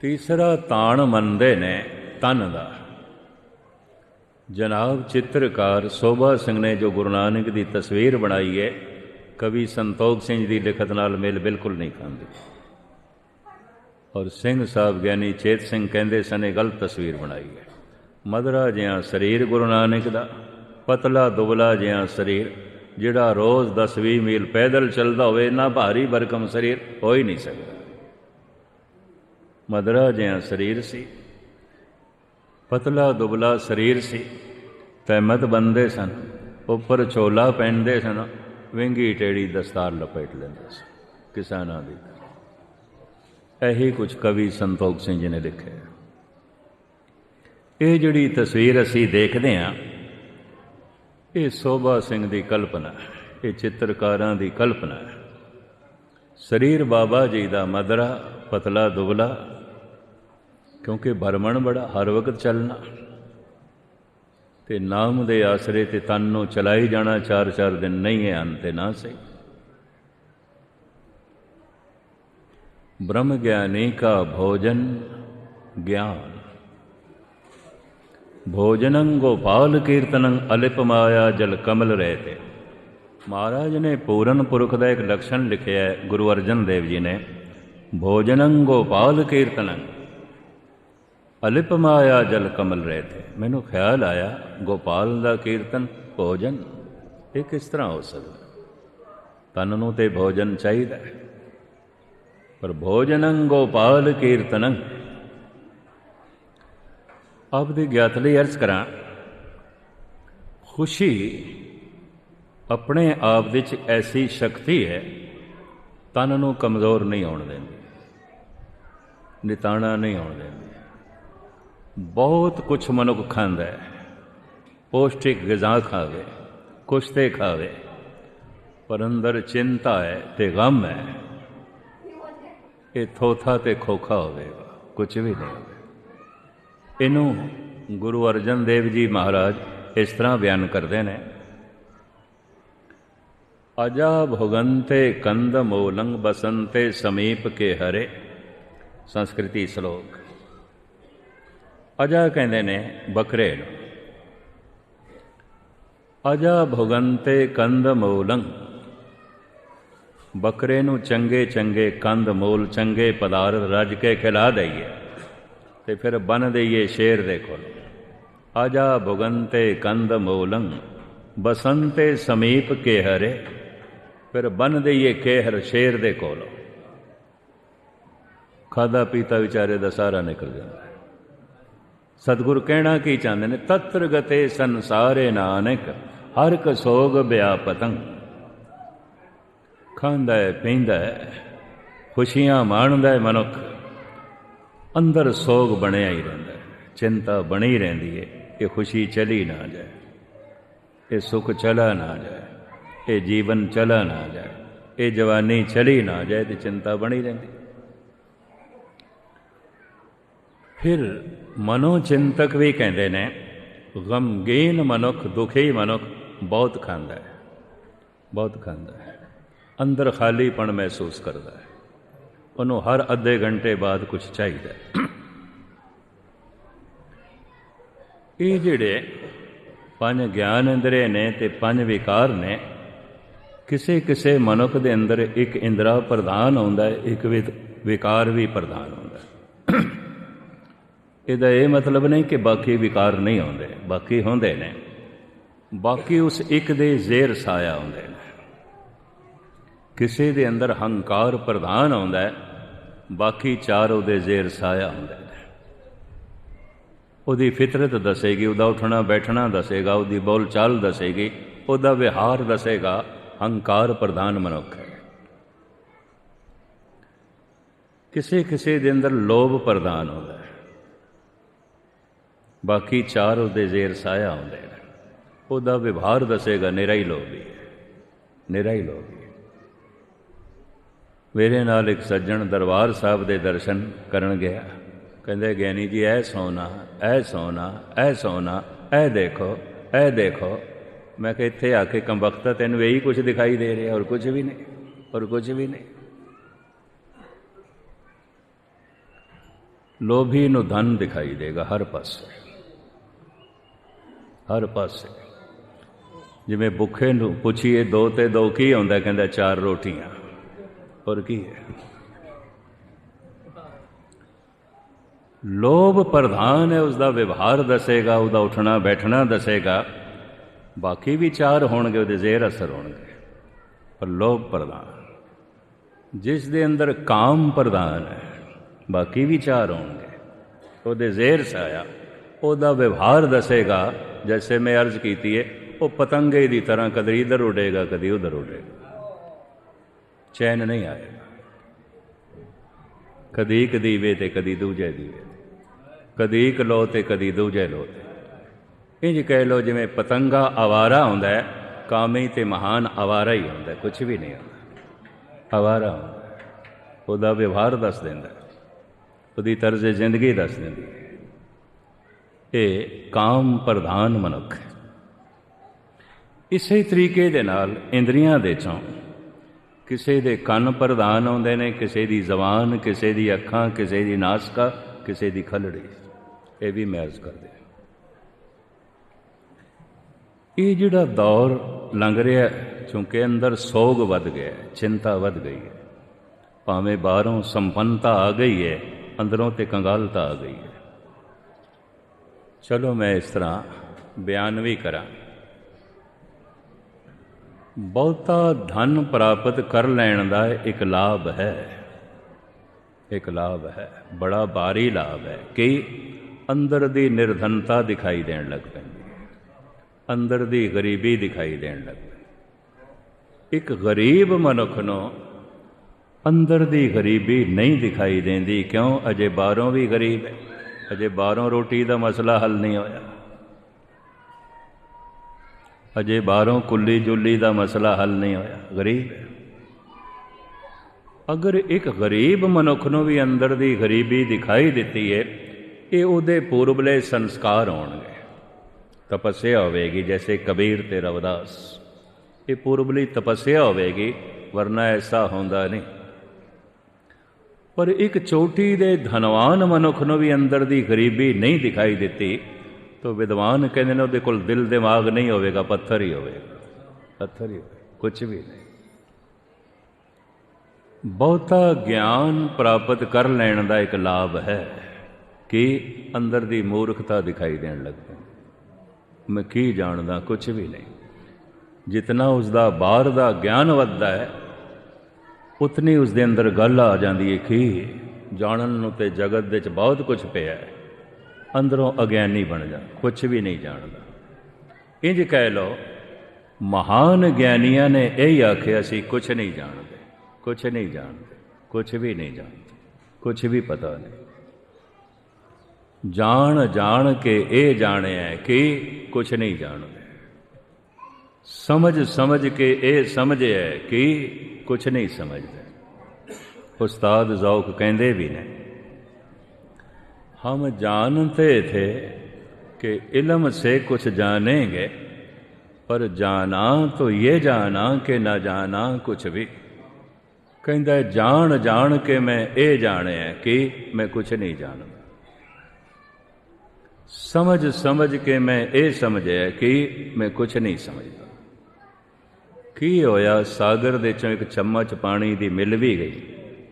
ਤੀਸਰਾ ਤਾਣ ਮੰਨਦੇ ਨੇ ਤਨ ਦਾ। ਜਨਾਬ ਚਿੱਤਰਕਾਰ ਸੋਭਾ ਸਿੰਘ ਨੇ ਜੋ ਗੁਰੂ ਨਾਨਕ ਦੀ ਤਸਵੀਰ ਬਣਾਈ ਹੈ, ਕਵੀ ਸੰਤੋਖ ਸਿੰਘ ਦੀ ਲਿਖਤ ਨਾਲ ਮੇਲ ਬਿਲਕੁਲ ਨਹੀਂ ਖਾਂਦੀ। ਔਰ ਸਿੰਘ ਸਾਹਿਬ ਗਿਆਨੀ ਚੇਤ ਸਿੰਘ ਕਹਿੰਦੇ ਸਨ ਇਹ ਗਲਤ ਤਸਵੀਰ ਬਣਾਈ ਹੈ। ਮਧਰਾ ਜਿਹਾ ਸਰੀਰ ਗੁਰੂ ਨਾਨਕ ਦਾ, ਪਤਲਾ ਦੁਬਲਾ ਜਿਹਾ ਸਰੀਰ, ਜਿਹੜਾ ਰੋਜ਼ 10-20 ਮੀਲ ਪੈਦਲ ਚੱਲਦਾ ਹੋਵੇ, ਨਾ ਭਾਰੀ ਭਰਕਮ ਸਰੀਰ ਹੋ ਹੀ ਨਹੀਂ ਸਕਦਾ। ਮਧਰਾ ਜਿਹਾ ਸਰੀਰ ਸੀ, ਪਤਲਾ ਦੁਬਲਾ ਸਰੀਰ ਸੀ। ਤਹਿਮਤ ਬੰਨਦੇ ਸਨ, ਉੱਪਰ ਚੋਲਾ ਪਹਿਨਦੇ ਸਨ, ਵਿੰਗੀ ਟੇੜੀ ਦਸਤਾਰ ਲਪੇਟ ਲੈਂਦੇ ਸਨ ਕਿਸਾਨਾਂ ਦੀ। ਇਹੀ ਕੁਝ ਕਵੀ ਸੰਤੋਖ ਸਿੰਘ ਜੀ ਨੇ ਲਿਖਿਆ। ਇਹ ਜਿਹੜੀ ਤਸਵੀਰ ਅਸੀਂ ਦੇਖਦੇ ਹਾਂ, ਇਹ ਸੋਭਾ ਸਿੰਘ ਦੀ ਕਲਪਨਾ, ਇਹ ਚਿੱਤਰਕਾਰਾਂ ਦੀ ਕਲਪਨਾ ਹੈ। ਸਰੀਰ ਬਾਬਾ ਜੀ ਦਾ ਮਧਰਾ, ਪਤਲਾ ਦੁਬਲਾ, ਕਿਉਂਕਿ ਭਰਮਣ ਬੜਾ, ਹਰ ਵਕਤ ਚੱਲਣਾ, ਤੇ ਨਾਮ ਦੇ ਆਸਰੇ ਤੇ ਤਨ ਨੂੰ ਚਲਾਈ ਜਾਣਾ। 4-4 ਦਿਨ ਨਹੀਂ ਹੈ ਅੰਤ ਨਾ ਸਹੀ। ब्रह्म ज्ञानी का भोजन ज्ञान, भोजनं गोपाल कीर्तनं अलिप माया जल कमल रहते। महाराज ने पूरन पुरख का एक लक्षण लिखा है, गुरु अर्जन देव जी ने, भोजनं गोपाल कीर्तनं अलिप माया जल कमल रहते। मैनू ख्याल आया गोपाल का कीर्तन भोजन ये किस तरह हो सकता? तन नूं ते भोजन चाहिए, पर भोजनं गोपाल कीर्तनं। आप दी ज्ञात लई अर्ज करा, खुशी अपने आप दे च ऐसी शक्ति है, तन नूं कमज़ोर नहीं होण देंदी, निताणा नहीं होण देंदी। बहुत कुछ मनुख खांदा है, पौष्टिक ग़िज़ा खावे, कुछ ते खावे, पर अंदर चिंता है ते गम है, ये थोथा ते खोखा होवेगा, कुछ भी नहीं होगा। इनू गुरु अर्जन देव जी महाराज इस तरह बयान करते हैं, अजा भोगंते कंद मूलंग बसंते समीप के हरे। संस्कृति श्लोक। अजा कहते ने बकरे, अजा भोगंते कंद मूलंग, ਬੱਕਰੇ ਨੂੰ ਚੰਗੇ ਚੰਗੇ ਕੰਦ ਮੂਲ ਚੰਗੇ ਪਦਾਰਥ ਰੱਜ ਕੇ ਖਿਲਾ ਦਈਏ ਤੇ ਫਿਰ ਬੰਨ ਦਈਏ ਸ਼ੇਰ ਦੇ ਕੋਲ। ਆਜਾ ਭੁਗੰਤੇ ਕੰਦ ਮੂਲੰ ਬਸੰਤੇ ਸਮੀਪ ਕੇਹਰੇ, ਫਿਰ ਬੰਨ ਦਈਏ ਕੇਹਰ ਸ਼ੇਰ ਦੇ ਕੋਲ। ਖਾਧਾ ਪੀਤਾ ਵਿਚਾਰੇ ਦਾ ਸਾਰਾ ਨਿਕਲ ਜਾਂਦਾ। ਸਤਿਗੁਰ ਕਹਿਣਾ ਕੀ ਚਾਹੁੰਦੇ ਨੇ? ਤਤਰ ਗਤੇ ਸੰਸਾਰੇ ਨਾਨਕ ਹਰ ਕ ਸੋਗ ਵਿਆਪਤੰ। ਖਾਂਦਾ ਹੈ ਪੀਂਦਾ ਹੈ ਖੁਸ਼ੀਆਂ ਮਾਣਦਾ ਹੈ ਮਨੁੱਖ, ਅੰਦਰ ਸੋਗ ਬਣਿਆ ਹੀ ਰਹਿੰਦਾ, ਚਿੰਤਾ ਬਣੀ ਰਹਿੰਦੀ ਹੈ। ਇਹ ਖੁਸ਼ੀ ਚਲੀ ਨਾ ਜਾਏ, ਇਹ ਸੁੱਖ ਚਲਾ ਨਾ ਜਾਏ, ਇਹ ਜੀਵਨ ਚਲਾ ਨਾ ਜਾਏ, ਇਹ ਜਵਾਨੀ ਚਲੀ ਨਾ ਜਾਏ ਤੇ ਚਿੰਤਾ ਬਣੀ ਰਹਿੰਦੀ। ਫਿਰ ਮਨੋਚਿੰਤਕ ਵੀ ਕਹਿੰਦੇ ਨੇ ਗਮਗੀਨ ਮਨੁੱਖ, ਦੁਖੀ ਮਨੁੱਖ ਬਹੁਤ ਖਾਂਦਾ ਹੈ, ਬਹੁਤ ਖਾਂਦਾ ਹੈ, ਅੰਦਰ ਖਾਲੀਪਣ ਮਹਿਸੂਸ ਕਰਦਾ ਹੈ, ਉਹਨੂੰ ਹਰ ਅੱਧੇ ਘੰਟੇ ਬਾਅਦ ਕੁਝ ਚਾਹੀਦਾ। ਇਹ ਜਿਹੜੇ ਪੰਜ ਗਿਆਨ ਇੰਦਰੀ ਨੇ ਤੇ ਪੰਜ ਵਿਕਾਰ ਨੇ, ਕਿਸੇ ਕਿਸੇ ਮਨੁੱਖ ਦੇ ਅੰਦਰ ਇੱਕ ਇੰਦਰਾ ਪ੍ਰਧਾਨ ਹੁੰਦਾ ਹੈ, ਇੱਕ ਵਿਕਾਰ ਵੀ ਪ੍ਰਧਾਨ ਹੁੰਦਾ ਹੈ। ਇਹਦਾ ਇਹ ਮਤਲਬ ਨਹੀਂ ਕਿ ਬਾਕੀ ਵਿਕਾਰ ਨਹੀਂ ਹੁੰਦੇ, ਬਾਕੀ ਹੁੰਦੇ ਨੇ, ਬਾਕੀ ਉਸ ਇੱਕ ਦੇ ਜ਼ੇਰ ਸਾਇਆ ਹੁੰਦੇ ਨੇ। ਕਿਸੇ ਦੇ ਅੰਦਰ ਹੰਕਾਰ ਪ੍ਰਧਾਨ ਆਉਂਦਾ ਹੈ, ਬਾਕੀ ਚਾਰ ਉਹਦੇ ਜ਼ੇਰ ਸਾਇਆ ਹੁੰਦੇ ਨੇ। ਉਹਦੀ ਫਿਤਰਤ ਦੱਸੇਗੀ, ਉਹਦਾ ਉੱਠਣਾ ਬੈਠਣਾ ਦੱਸੇਗਾ, ਉਹਦੀ ਬੋਲ ਚਾਲ ਦੱਸੇਗੀ, ਉਹਦਾ ਵਿਹਾਰ ਦੱਸੇਗਾ। ਹੰਕਾਰ ਪ੍ਰਧਾਨ ਮਨੁੱਖ ਹੈ। ਕਿਸੇ ਕਿਸੇ ਦੇ ਅੰਦਰ ਲੋਭ ਪ੍ਰਧਾਨ ਹੁੰਦਾ ਹੈ, ਬਾਕੀ ਚਾਰ ਉਹਦੇ ਜ਼ੇਰ ਸਾਇਆ ਹੁੰਦੇ ਨੇ। ਉਹਦਾ ਵਿਵਹਾਰ ਦੱਸੇਗਾ ਨਿਰਾ ਹੀ ਲੋਭੀ ਹੈ, ਨਿਰਾ ਹੀ ਲੋਭੀ। ਮੇਰੇ ਨਾਲ ਇੱਕ ਸੱਜਣ ਦਰਬਾਰ ਸਾਹਿਬ ਦੇ ਦਰਸ਼ਨ ਕਰਨ ਗਿਆ। ਕਹਿੰਦੇ ਗਿਆਨੀ ਜੀ ਇਹ ਸੋਨਾ, ਇਹ ਸੋਨਾ, ਇਹ ਸੋਨਾ, ਇਹ ਦੇਖੋ, ਇਹ ਦੇਖੋ। ਮੈਂ ਕਿਹਾ ਇੱਥੇ ਆ ਕੇ ਕੰਬਖਤਾ ਤੈਨੂੰ ਇਹੀ ਕੁਛ ਦਿਖਾਈ ਦੇ ਰਿਹਾ, ਔਰ ਕੁਝ ਵੀ ਨਹੀਂ, ਔਰ ਕੁਝ ਵੀ ਨਹੀਂ। ਲੋਭੀ ਨੂੰ ਧਨ ਦਿਖਾਈ ਦੇਗਾ ਹਰ ਪਾਸੇ, ਹਰ ਪਾਸੇ। ਜਿਵੇਂ ਭੁੱਖੇ ਨੂੰ ਪੁੱਛੀਏ 2 ਤੇ 2 ਕੀ ਹੁੰਦਾ, ਕਹਿੰਦਾ 4 ਰੋਟੀਆਂ, ਔਰ ਕੀ ਹੈ? ਲੋਭ ਪ੍ਰਧਾਨ ਹੈ, ਉਸਦਾ ਵਿਵਹਾਰ ਦੱਸੇਗਾ, ਉਹਦਾ ਉੱਠਣਾ ਬੈਠਣਾ ਦੱਸੇਗਾ। ਬਾਕੀ ਵੀ 4 ਹੋਣਗੇ, ਉਹਦੇ ਜ਼ੇਰ ਅਸਰ ਹੋਣਗੇ, ਪਰ ਲੋਭ ਪ੍ਰਧਾਨ। ਜਿਸ ਦੇ ਅੰਦਰ ਕਾਮ ਪ੍ਰਧਾਨ ਹੈ, ਬਾਕੀ ਵੀ 4 ਹੋਣਗੇ, ਉਹਦੇ ਜ਼ੇਰ ਸਾਇਆ, ਉਹਦਾ ਵਿਵਹਾਰ ਦੱਸੇਗਾ। ਜੈਸੇ ਮੈਂ ਅਰਜ਼ ਕੀਤੀ ਹੈ, ਉਹ ਪਤੰਗੇ ਦੀ ਤਰ੍ਹਾਂ ਕਦੇ ਇੱਧਰ ਉੱਡੇਗਾ, ਕਦੇ ਉੱਧਰ ਉੱਡੇਗਾ, ਚੈਨ ਨਹੀਂ ਆਏਗਾ। ਕਦੀ ਇੱਕ ਦੀਵੇ ਤੇ ਕਦੀ ਦੂਜੇ ਦੀਵੇ, ਕਦੀ ਇੱਕ ਲੋ ਤੇ ਕਦੀ ਦੂਜੇ ਲੋ ਤੇ। ਇੰਝ ਕਹਿ ਲਓ ਜਿਵੇਂ ਪਤੰਗਾ ਆਵਾਰਾ ਹੁੰਦਾ ਹੈ, ਕਾਮੀ ਤੇ ਮਹਾਨ ਆਵਾਰਾ ਹੀ ਹੁੰਦਾ, ਕੁਛ ਵੀ ਨਹੀਂ ਹੁੰਦਾ, ਆਵਾਰਾ ਹੁੰਦਾ। ਉਹਦਾ ਵਿਵਹਾਰ ਦੱਸ ਦਿੰਦਾ, ਉਹਦੀ ਤਰਜ਼ ਜ਼ਿੰਦਗੀ ਦੱਸ ਦਿੰਦੀ ਹੈ। ਇਹ ਕਾਮ ਪ੍ਰਧਾਨ ਮਨੁੱਖ ਹੈ। ਇਸੇ ਤਰੀਕੇ ਦੇ ਨਾਲ ਇੰਦਰੀਆਂ ਦੇ ਚੋਂ ਕਿਸੇ ਦੇ ਕੰਨ ਪ੍ਰਧਾਨ ਆਉਂਦੇ ਨੇ, ਕਿਸੇ ਦੀ ਜ਼ਬਾਨ, ਕਿਸੇ ਦੀ ਅੱਖਾਂ, ਕਿਸੇ ਦੀ ਨਾਸਕਾ, ਕਿਸੇ ਦੀ ਖਲੜੀ। ਇਹ ਵੀ ਮਹਿਜ਼ ਕਰਦੇ। ਇਹ ਜਿਹੜਾ ਦੌਰ ਲੰਘ ਰਿਹਾ, ਚੂੰਕਿ ਅੰਦਰ ਸੋਗ ਵੱਧ ਗਿਆ, ਚਿੰਤਾ ਵੱਧ ਗਈ ਹੈ, ਭਾਵੇਂ ਬਾਹਰੋਂ ਸੰਪੰਨਤਾ ਆ ਗਈ ਹੈ, ਅੰਦਰੋਂ ਤੇ ਕੰਗਾਲਤਾ ਆ ਗਈ ਹੈ। ਚਲੋ ਮੈਂ ਇਸ ਤਰ੍ਹਾਂ ਬਿਆਨ ਵੀ ਕਰਾਂ। ਬਹੁਤਾ ਧਨ ਪ੍ਰਾਪਤ ਕਰ ਲੈਣ ਦਾ ਇੱਕ ਲਾਭ ਹੈ, ਇੱਕ ਲਾਭ ਹੈ, ਬੜਾ ਭਾਰੀ ਲਾਭ ਹੈ ਕਿ ਅੰਦਰ ਦੀ ਨਿਰਧਨਤਾ ਦਿਖਾਈ ਦੇਣ ਲੱਗ ਪੈਂਦੀ ਹੈ, ਅੰਦਰ ਦੀ ਗਰੀਬੀ ਦਿਖਾਈ ਦੇਣ ਲੱਗ ਪੈਂਦੀ। ਇੱਕ ਗਰੀਬ ਮਨੁੱਖ ਨੂੰ ਅੰਦਰ ਦੀ ਗਰੀਬੀ ਨਹੀਂ ਦਿਖਾਈ ਦਿੰਦੀ। ਕਿਉਂ? ਅਜੇ ਬਾਹਰੋਂ ਵੀ ਗਰੀਬ ਹੈ, ਅਜੇ ਬਾਹਰੋਂ ਰੋਟੀ ਦਾ ਮਸਲਾ ਹੱਲ ਨਹੀਂ ਹੋਇਆ, ਅਜੇ ਬਾਹਰੋਂ ਕੁੱਲੀ ਜੁੱਲੀ ਦਾ ਮਸਲਾ ਹੱਲ ਨਹੀਂ ਹੋਇਆ, ਗਰੀਬ ਹੈ। ਅਗਰ ਇੱਕ ਗਰੀਬ ਮਨੁੱਖ ਨੂੰ ਵੀ ਅੰਦਰ ਦੀ ਗਰੀਬੀ ਦਿਖਾਈ ਦਿੱਤੀ ਹੈ, ਇਹ ਉਹਦੇ ਪੂਰਬਲੇ ਸੰਸਕਾਰ ਹੋਣਗੇ, ਤਪੱਸਿਆ ਹੋਵੇਗੀ। ਜੈਸੇ ਕਬੀਰ ਤੇ ਰਵਿਦਾਸ, ਇਹ ਪੂਰਬਲੀ ਤਪੱਸਿਆ ਹੋਵੇਗੀ, ਵਰਨਾ ਐਸਾ ਹੁੰਦਾ ਨਹੀਂ। ਪਰ ਇੱਕ ਚੋਟੀ ਦੇ ਧਨਵਾਨ ਮਨੁੱਖ ਨੂੰ ਵੀ ਅੰਦਰ ਦੀ ਗਰੀਬੀ ਨਹੀਂ ਦਿਖਾਈ ਦਿੱਤੀ, ਤਾਂ ਵਿਦਵਾਨ ਕਹਿੰਦੇ ਨੇ ਉਹਦੇ ਕੋਲ ਦਿਲ ਦਿਮਾਗ ਨਹੀਂ ਹੋਵੇਗਾ, ਪੱਥਰ ਹੀ ਹੋਵੇਗਾ, ਪੱਥਰ ਹੀ ਹੋਵੇਗਾ, ਕੁਛ ਵੀ ਨਹੀਂ। ਬਹੁਤਾ ਗਿਆਨ ਪ੍ਰਾਪਤ ਕਰ ਲੈਣ ਦਾ ਇੱਕ ਲਾਭ ਹੈ ਕਿ ਅੰਦਰ ਦੀ ਮੂਰਖਤਾ ਦਿਖਾਈ ਦੇਣ ਲੱਗ ਪੈਂਦੀ। ਮੈਂ ਕੀ ਜਾਣਦਾ, ਕੁਛ ਵੀ ਨਹੀਂ। ਜਿਤਨਾ ਉਸਦਾ ਬਾਹਰ ਦਾ ਗਿਆਨ ਵੱਧਦਾ ਹੈ, ਉਤਨੀ ਉਸਦੇ ਅੰਦਰ ਗੱਲ ਆ ਜਾਂਦੀ ਹੈ ਕਿ ਜਾਣਨ ਨੂੰ ਤੇ ਜਗਤ ਦੇ 'ਚ ਬਹੁਤ ਕੁਛ ਪਿਆ ਹੈ, ਅੰਦਰੋਂ ਅਗਿਆਨੀ ਬਣ ਜਾ, ਕੁਛ ਵੀ ਨਹੀਂ ਜਾਣਦਾ। ਇੰਝ ਕਹਿ ਲਓ, ਮਹਾਨ ਗਿਆਨੀਆਂ ਨੇ ਇਹ ਆਖਿਆ ਸੀ ਕੁਛ ਨਹੀਂ ਜਾਣਦੇ, ਕੁਛ ਨਹੀਂ ਜਾਣਦੇ, ਕੁਛ ਵੀ ਨਹੀਂ ਜਾਣਦੇ, ਕੁਛ ਵੀ ਪਤਾ ਨਹੀਂ। ਜਾਣ ਜਾਣ ਕੇ ਇਹ ਜਾਣਿਆ ਕਿ ਕੁਛ ਨਹੀਂ ਜਾਣਦੇ, ਸਮਝ ਸਮਝ ਕੇ ਇਹ ਸਮਝਿਆ ਕਿ ਕੁਛ ਨਹੀਂ ਸਮਝਦੇ। ਉਸਤਾਦ ਜ਼ੌਕ ਕਹਿੰਦੇ ਵੀ ਨੇ, हम जानते थे कि इल्म से कुछ जानेंगे, पर जाना तो ये जाना कि ना जाना कुछ भी। कहता है जान जान के मैं ये जाने कि मैं कुछ नहीं जानता, समझ समझ के मैं ये समझे कि मैं कुछ नहीं समझता। की होया, सागर दे चों एक चम्मच पानी दी मिल भी गई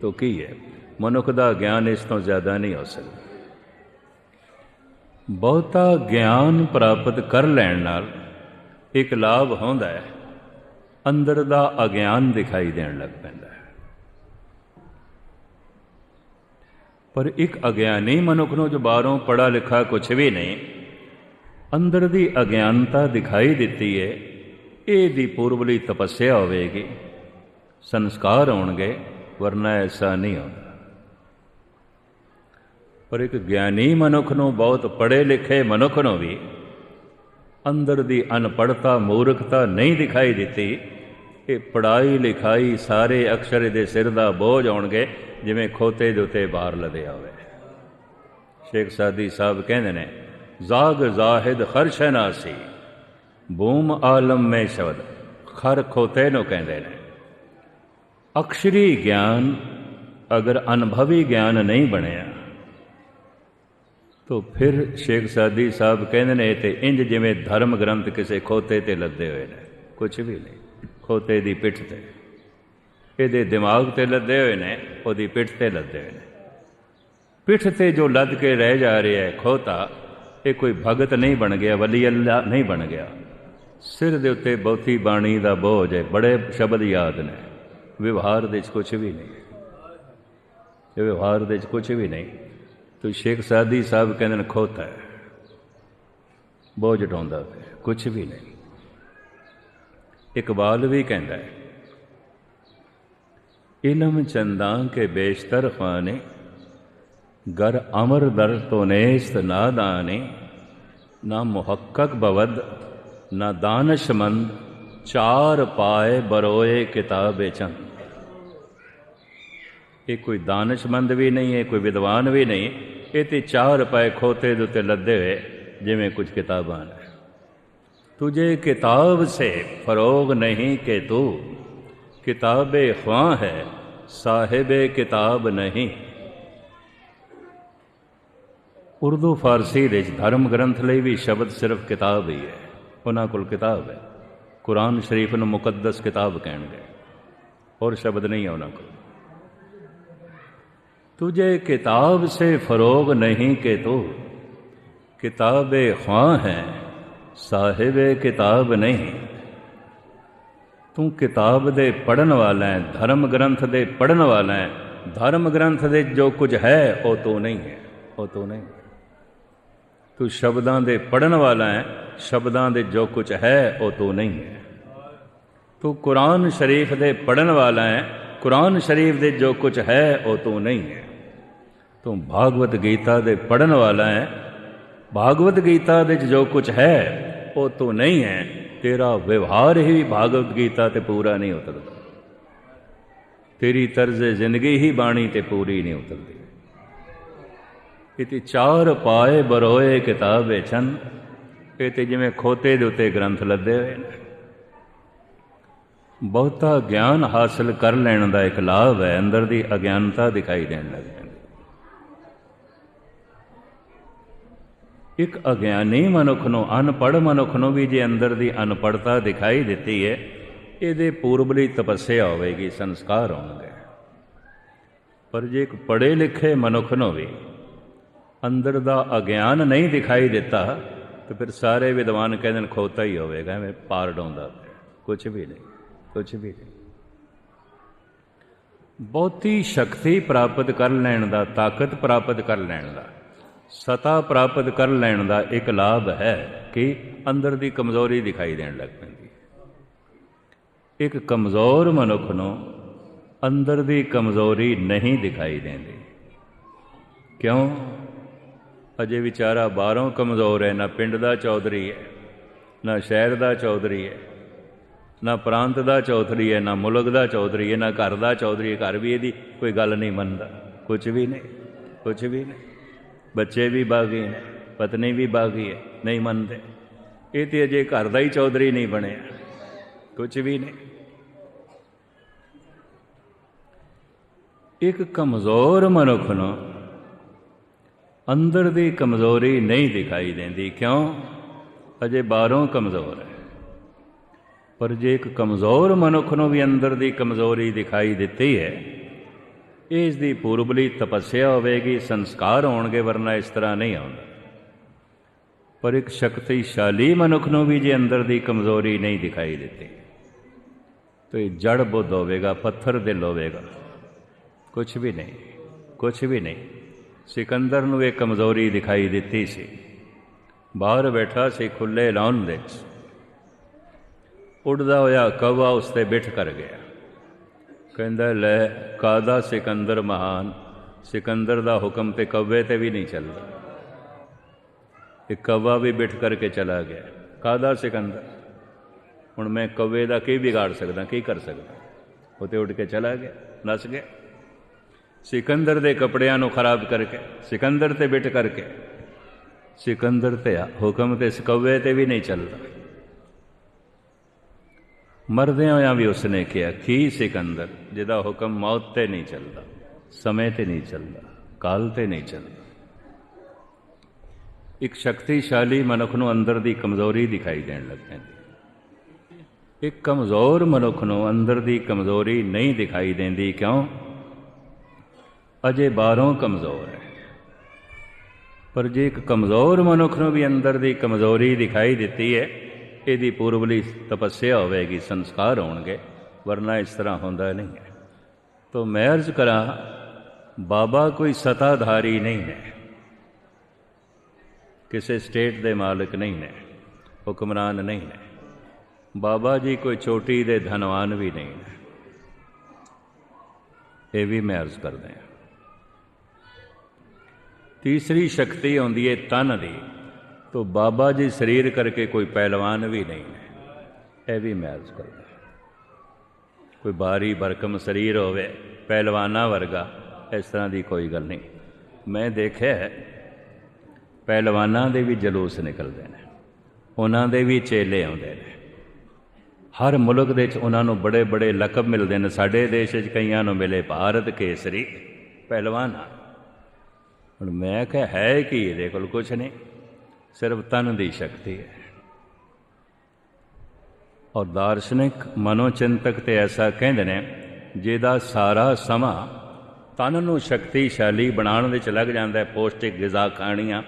तो की है, मनुख दा ज्ञान इस तो ज़्यादा नहीं हो सकता। ਬਹੁਤਾ ਗਿਆਨ ਪ੍ਰਾਪਤ ਕਰ ਲੈਣ ਨਾਲ ਇੱਕ ਲਾਭ ਹੁੰਦਾ ਹੈ, ਅੰਦਰ ਦਾ ਅਗਿਆਨ ਦਿਖਾਈ ਦੇਣ ਲੱਗ ਪੈਂਦਾ ਹੈ। ਪਰ ਇੱਕ ਅਗਿਆਨੀ ਮਨੁੱਖ ਨੂੰ ਜੋ ਬਾਹਰੋਂ ਪੜ੍ਹਾ ਲਿਖਾ ਕੁਛ ਵੀ ਨਹੀਂ, ਅੰਦਰ ਦੀ ਅਗਿਆਨਤਾ ਦਿਖਾਈ ਦਿੱਤੀ ਹੈ, ਇਹਦੀ ਪੂਰਬਲੀ ਤਪੱਸਿਆ ਹੋਵੇਗੀ, ਸੰਸਕਾਰ ਹੋਣਗੇ, ਵਰਨਾ ਐਸਾ ਨਹੀਂ ਹੁੰਦਾ। ਪਰ ਇੱਕ ਗਿਆਨੀ ਮਨੁੱਖ ਨੂੰ, ਬਹੁਤ ਪੜ੍ਹੇ ਲਿਖੇ ਮਨੁੱਖ ਨੂੰ ਵੀ ਅੰਦਰ ਦੀ ਅਨਪੜ੍ਹਤਾ, ਮੂਰਖਤਾ ਨਹੀਂ ਦਿਖਾਈ ਦਿੱਤੀ। ਇਹ ਪੜ੍ਹਾਈ ਲਿਖਾਈ ਸਾਰੇ ਅਕਸ਼ਰ ਦੇ ਸਿਰ ਦਾ ਬੋਝ ਹੋਣਗੇ, ਜਿਵੇਂ ਖੋਤੇ ਦੇ ਉੱਤੇ ਬਾਹਰ ਲੱਦਿਆ ਹੋਵੇ। ਸ਼ੇਖ ਸਾਦੀ ਸਾਹਿਬ ਕਹਿੰਦੇ ਨੇ, ਜ਼ਾਗ ਜ਼ਾਹਿਦ ਖਰਸ਼ਨਾਸੀ ਬੂਮ ਆਲਮ ਮੇ ਸ਼ਬਦ। ਖਰ ਖੋਤੇ ਨੂੰ ਕਹਿੰਦੇ ਨੇ। ਅਕਸ਼ਰੀ ਗਿਆਨ ਅਗਰ ਅਨੁਭਵੀ ਗਿਆਨ ਨਹੀਂ ਬਣਿਆ तो फिर शेख सादी साहब कहते हैं तो इंज जिमें धर्म ग्रंथ किसी खोते ते लदे हुए ने, कुछ भी नहीं। खोते की पिठ ते, ये दिमाग ते लदे हुए ने, वो पिठ ते लदे हुए ने। पिठ ते जो लद के रह जा रहा है खोता, ये कोई भगत नहीं बन गया, वली अल्लाह नहीं बन गया। सिर दे उत्ते बहुती बाणी का बोझ है, बड़े शब्द याद ने, व्यवहार दे कुछ भी नहीं, व्यवहार दे कुछ भी नहीं। तो शेख सादी साहब कहते हैं खोता है, बोझ ढोंदा पे, कुछ भी नहीं। इकबाल भी कहता है, इल्म चंदा के बेशतर खाने, गर अमर दर तो नेस्त नादाने, ना मुहक्कक बवद ना दानशमंद, चार पाए बरोए किताबे चंद। ये कोई दानशमंद भी नहीं है, कोई विद्वान भी नहीं, ये तो चार पाए खोते दे उत्ते लदे हुए जिमें कुछ किताबां ने। तुझे किताब से फरोग नहीं कि तू किताबे ख्वां है, साहिबे किताब नहीं। उर्दू फारसी दे धर्म ग्रंथ लई भी शब्द सिर्फ किताब ही है, उन्हां कोल किताब है। कुरान शरीफ नूं मुकद्दस किताब कहणगे, और शब्द नहीं है उन्हां कोल। तुझे किताब से फरोग नहीं कि तू किताबे ख्वां है, साहिबे किताब नहीं। तू किताब दे पढ़न वाला है, धर्म ग्रंथ दे पढ़न वाला है, धर्म ग्रंथ दे जो कुछ है वो तू नहीं है, वो तू नहीं। तू शब्दां दे पढ़न वाला है, शब्दां दे जो कुछ है वो तू नहीं है। तू कुरान शरीफ दे पढ़न वाला है, कुरान शरीफ दे जो कुछ है वो तू नहीं है। तू भागवत गीता दे पढ़न वाला है, भागवत गीता दे जो कुछ है वो तो नहीं है। तेरा व्यवहार ही भागवत गीता ते पूरा नहीं उतरता, तेरी तर्ज जिंदगी ही बाणी ते पूरी नहीं उतरती। इति चार पाए बरोए किताबे छन, ये ते जिवें खोते दे उत्ते ग्रंथ लदे हुए ने। बहुता ज्ञान हासिल कर लैण दा एक लाभ है, अंदर दी अज्ञानता दिखाई देण लग पैंदी। एक अज्ञानी मनुख नूं, अनपढ़ मनुख नूं भी जे अंदर दी अनपढ़ता दिखाई दिती है, इहदे पूर्वली तपस्या होवेगी, संस्कार होणगे, पर जे एक पढ़े लिखे मनुख ਨੂੰ ਵੀ ਅੰਦਰ ਦਾ ਅਗਿਆਨ ਨਹੀਂ ਦਿਖਾਈ ਦਿੱਤਾ तो फिर सारे विद्वान कहते खोता ही होवेगा, मैं पार डाउंदा कुछ भी नहीं, कुछ भी नहीं। बहुती शक्ति प्राप्त कर लैण दा, ताकत प्राप्त कर लैण दा, सता प्राप्त कर लैण दा एक लाभ है कि अंदर दी कमज़ोरी दिखाई देण लग पैंदी। एक कमज़ोर मनुख नूं अंदर दी कमज़ोरी नहीं दिखाई देंदी। क्यों? अजे विचारा बाहरों कमज़ोर है, ना पिंड का चौधरी है, ना शहर का चौधरी है, ना प्रांत का चौधरी है, ना मुल्क का चौधरी है, ना घर का चौधरी है। घर भी यदि कोई गल नहीं मनता, कुछ भी नहीं, कुछ भी नहीं। बच्चे भी बागी ने, पत्नी भी बागी है, नहीं मनते। ये तो अजे घर का ही चौधरी नहीं बने, कुछ भी नहीं। एक कमज़ोर मनुख नूं अंदर दी कमज़ोरी नहीं दिखाई देंदी। क्यों? अजे बाहरों कमज़ोर है। पर जे एक कमज़ोर मनुख नूं भी अंदर दी कमज़ोरी दिखाई दिती है, इसकी पूर्वली तपस्या होवेगी, संस्कार होणगे, वरना इस तरह नहीं आउंदा। पर एक शक्तिशाली मनुख नूं भी जे अंदर दी कमज़ोरी नहीं दिखाई देती तो ये जड़ बुद्ध होवेगा, पत्थर दिल होवेगा, कुछ भी नहीं, कुछ भी नहीं। सिकंदर नूं एक कमज़ोरी दिखाई दिती सी। बाहर बैठा सी खुले लॉन दे, उड़दा होया कौवा उस ते बिठ कर गया। कहंदा लै कादा सिकंदर महान, सिकंदर दा हुक्म ते कौवे ते भी नहीं चलदा। एक कौवा भी बिठ करके चला गया। कादा सिकंदर, हुण मैं कौवे दा की बिगाड़ सकदा, की कर सकदा? वो तो उड़ के चला गया, नस गया। सिकंदर दे कपड़ियां नूं खराब करके, सिकंदर ते बिठ करके, सिकंदर ते हुक्म ते इस कौवे ते भी नहीं चलता। मरदे होया भी उसने किया की सिकंदर जिदा हुक्म मौत ते नहीं चलता, समय ते नहीं चलता, काल ते नहीं चलता। एक शक्तिशाली मनुख नूं अंदर दी कमज़ोरी दिखाई देण लग पैंदी। एक कमज़ोर मनुख नूं अंदर दी कमज़ोरी नहीं दिखाई देंदी। क्यों? अजे बाहरों कमज़ोर है। पर जे एक कमज़ोर मनुख नूं भी अंदर दी कमज़ोरी दिखाई दिती है, यदि पूर्वली तपस्या होवेगी, संस्कार होणगे, वरना इस तरह होंदा नहीं है। तो मैं अर्ज करा, बाबा कोई सत्ताधारी नहीं है, किसी स्टेट दे मालिक नहीं ने, हुक्मरान नहीं ने। बाबा जी कोई चोटी दे धनवान भी नहीं ने। ये भी मैं अर्ज कर दें। तीसरी शक्ति आउंदी है तन दी, तो बाबा जी शरीर करके कोई पहलवान भी नहीं है। यह भी मैं अर्ज कर दें। कोई भारी भरकम शरीर होवे पहलवाना वर्गा, इस तरह की कोई गल नहीं। मैं देखा पहलवाना दे भी जलूस निकलते हैं, उन्होंने दे भी चेले आउंदे ने। हर मुल्क दे उन्होंने बड़े बड़े लकब मिलते हैं। साडे देश कईयां नूं मिले भारत केसरी पहलवान। हुण मैं कहा है कि ये कोल कुछ नहीं, सिर्फ तन की शक्ति है। और दार्शनिक मनोचिंतक तो ऐसा कहते हैं, जिहदा सारा समा तन नूं शक्तिशाली बनाने विच लग जाता है। पौष्टिक गिज़ा खाणियाँ,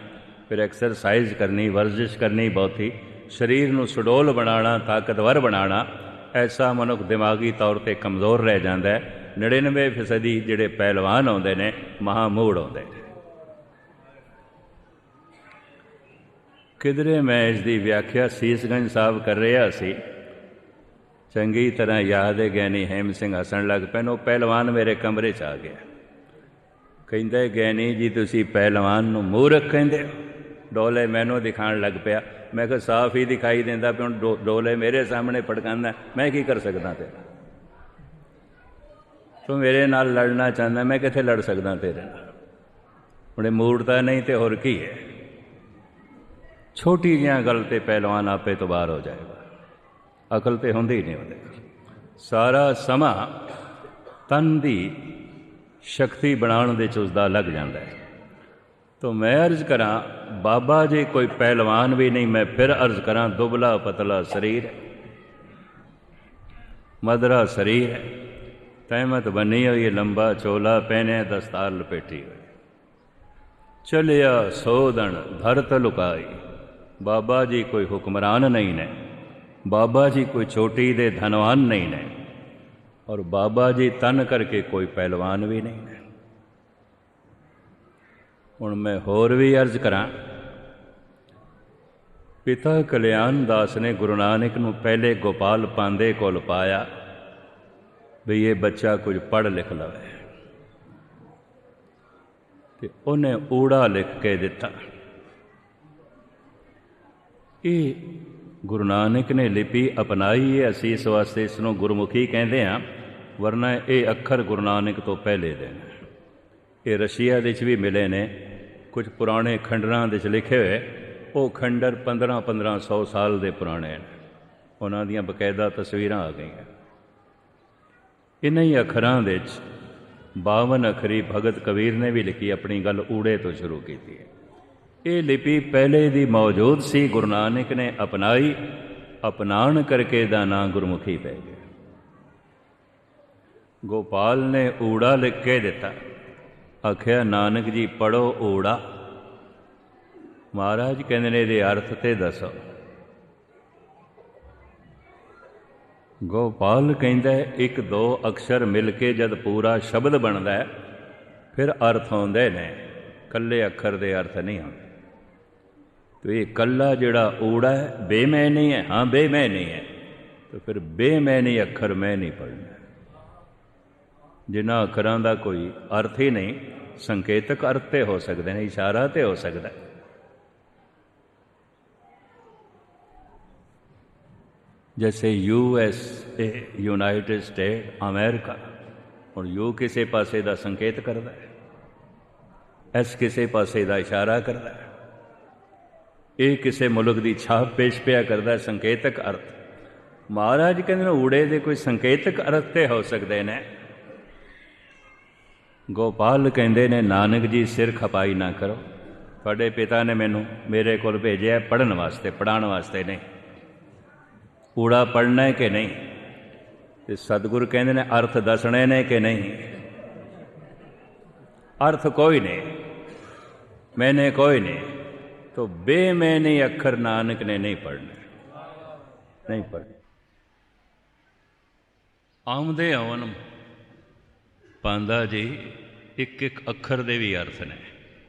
फिर एक्सरसाइज करनी, वर्जिश करनी, बहुती शरीर नूं सुडोल बनाना, ताकतवर बनाना। ऐसा मनुख दिमागी तौर पर कमज़ोर रह जाता है। 99% जिहड़े पहलवान आउंदे ने महामूड़ आउंदे ने। किधरे मैं इसकी व्याख्या सीसगंज साहब कर रहा सी, चंगी तरह याद है। ज्ञानी हेम सिंह हसन लग पैन। वो पहलवान मेरे कमरे च आ गया, कहंदा ज्ञानी जी तुसी पहलवान नूं मूर्ख कहंदे हो। डोले मैनू दिखाण लग पिया। मैं कहा साफ ही दिखाई देंदा पिया, हुण डोले मेरे सामने फड़कांदा, मैं की कर सकदा तेरा? तू मेरे नाल लड़ना चाहता, मैं कित्थे लड़ सकदा तेरे नाल? हुणे मूर्खता नहीं तो होर की है। छोटी जिहा गल ते पहलवान आपे तो बाहर हो जाएगा। अकल तो होंदी ही नहीं होंदी। सारा समा तन की शक्ति बनाने दे उसदा लग जाता है। तो मैं अर्ज करा, बाबा जी कोई पहलवान भी नहीं। मैं फिर अर्ज करा, दुबला पतला शरीर है, मदरा शरीर है, तहमत बनी हुई लंबा चोला पहने दस्तार लपेटी हुई, चलिया सोदन धरत लुकाई। बाबा जी कोई हुक्मरान नहीं ने, बाबा जी कोई चोटी दे धनवान नहीं ने, और बाबा जी तन करके कोई पहलवान भी नहीं ने। हुण मैं होर भी अर्ज करा, पिता कल्याण दास ने गुरु नानक नूं पहले गोपाल पांदे कोल पाया भी ये बच्चा कुछ पढ़ लिख लवे, ते उन्हें ऊड़ा लिख के दिता। ये गुरु नानक ने लिपि अपनाई है, असी इस वास्ते इसनों गुरमुखी कहते हैं, वरना ये अखर गुरु नानक तो पहले दे ने। ये रशिया दे भी मिले ने, कुछ पुराने खंडरां दे लिखे हुए, वो खंडर 1500 साल के पुराने हैं, उन्हों दियां बकायदा तस्वीरां आ गई। इन्हीं अखरां दे 52 अखरी भगत कबीर ने भी लिखी, अपनी गल ऊड़े तो शुरू की थी। ये लिपि पहले दी मौजूद सी, गुरु नानक ने अपनाई, अपनाण करके दा नां गुरमुखी पै गया। गोपाल ने ऊड़ा लिख के दिता, आख्या नानक जी पढ़ो ऊड़ा। महाराज कहते ने ये अर्थ ते दसो। गोपाल कहता है एक दो अक्षर मिल के जब पूरा शब्द बनता है फिर अर्थ आते ने, कल्ले अखर दे अर्थ नहीं आते। तो ये कल्ला जिहड़ा ऊड़ा है बेमैनी है, हाँ बेमैनी है, तो फिर बेमैनी अखर मैं नहीं पढ़ना। जिन्हां अखरां दा कोई अर्थ ही नहीं, संकेतक अर्थ ते हो सकते हैं, इशारा ते हो सकता है। जैसे USA यूनाइटेड स्टेट अमेरिका, और यू किसी पासे का संकेत करता है, एस किसी पासे का इशारा करता है, ये किसी मुल्क की छाप पेश पिया करता है, संकेतक अर्थ। महाराज कहते ऊड़े दे कोई संकेतक अर्थ ते हो सकते हैं। गोपाल कहते ने नानक जी सिर खपाई ना करो, थोड़े पिता ने मैनू मेरे को भेजा पढ़न वास्ते, पढ़ाने वास्ते नहीं। ऊड़ा पढ़ना है कि नहीं, तो सतगुरु कहते ने अर्थ दसने ने कि नहीं। अर्थ कोई नहीं, मैंने कोई नहीं, तो बेमैनी अखर नानक ने नहीं पढ़ने, नहीं पढ़ने। आमदे आवन पांदा जी एक एक अखर दे भी अर्थ ने।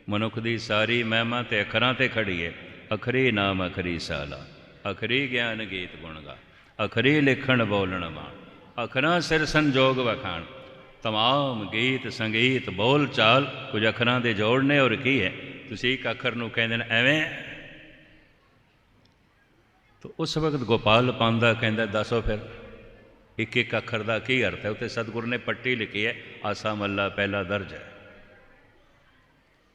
मनुख दी सारी महिमा ते अखरां ते खड़ी है। अखरी नाम अखरी साला, अखरी ज्ञान गीत गुण गा, अखरी लिखण बोलण मान, अखरां सिर संजोग वखाण। तमाम गीत संगीत बोल चाल कुछ अखरां दे जोड़ने, और की है तुसीं एक अखर नूं कहंदे ने एवें। तो उस वक्त गोपाल पांदा कहंदा दसो फिर एक एक अखर का की अर्थ है। उत्ते सतगुरु ने पट्टी लिखी है, आसा मल्ला पहला दर्ज है।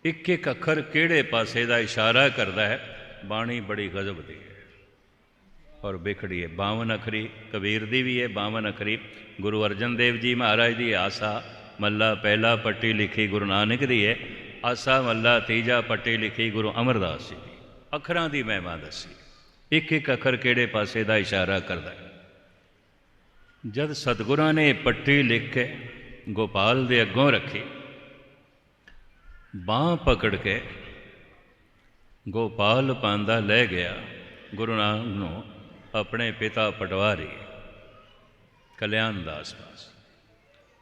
एक एक अखर किहड़े पासे का इशारा करता है। बाणी बड़ी गजब दी है और बिखड़ी है। 52 अखरी कबीर दी भी है, 52 अखरी गुरु अर्जन देव जी महाराज की आसा मल्ला पहला पट्टी लिखी गुरु नानक दी है। आसा मल्ला तीजा पट्टी लिखी गुरु अमरदास जी की। अखरां दी महिमा दसी, एक एक अखर किहड़े पासे का इशारा करता है। जद सतगुरां ने पट्टी लिख के गोपाल दे अगों रखी, बांह पकड़ के गोपाल पांदा लै गया गुरु नानक नूं अपने पिता पटवारी कल्याण दास पास।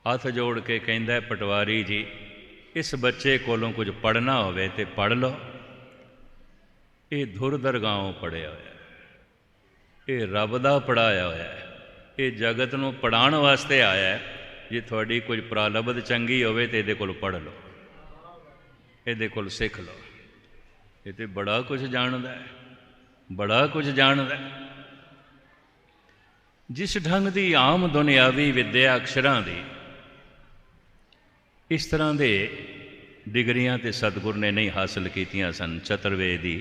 हथ जोड़ के कहंदा पटवारी जी, इस बच्चे कोलों कुछ पढ़ना होवे ते पढ़ लो। ये धुर दरगाहों पढ़िया होया, ये रब दा पढ़ाया होया, ये जगत नूं पढ़ाण वास्ते आया है। जे थोड़ी कुछ प्रालब्ध चंगी होवे ते इहदे कोल पढ़ लो, इहदे कोल सिख लो। ये तो बड़ा कुछ जानदा है, बड़ा कुछ जानदा है। जिस ढंग की आम दुनियावी विद्या अक्षरां दी, इस तरह दे डिग्रियां ते सतगुर ने नहीं हासिल कीतियां सन। चतुर्वेदी,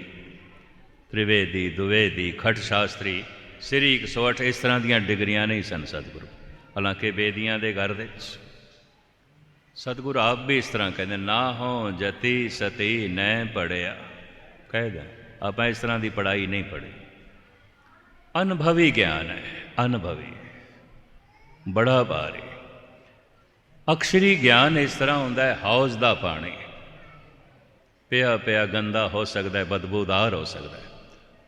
त्रिवेदी, दुवेदी, खट शास्त्री, श्री 108 इस तरह दीयां डिग्रियां नहीं सन सतगुरु। हालांकि बेदियां दे घर दे सतगुरु आप भी इस तरह कहते, ना हो जति सती न पढ़िया। कह दें आप इस तरह की पढ़ाई नहीं पढ़ी। अनुभवी ज्ञान है, अनुभवी, बड़ा भारी। ਅਕਸ਼ਰੀ ਗਿਆਨ ਇਸ ਤਰ੍ਹਾਂ ਹੁੰਦਾ ਹੈ ਹੌਜ਼ ਦਾ ਪਾਣੀ, ਪਿਆ ਪਿਆ ਗੰਦਾ ਹੋ ਸਕਦਾ ਹੈ, ਬਦਬੂਦਾਰ ਹੋ ਸਕਦਾ ਹੈ।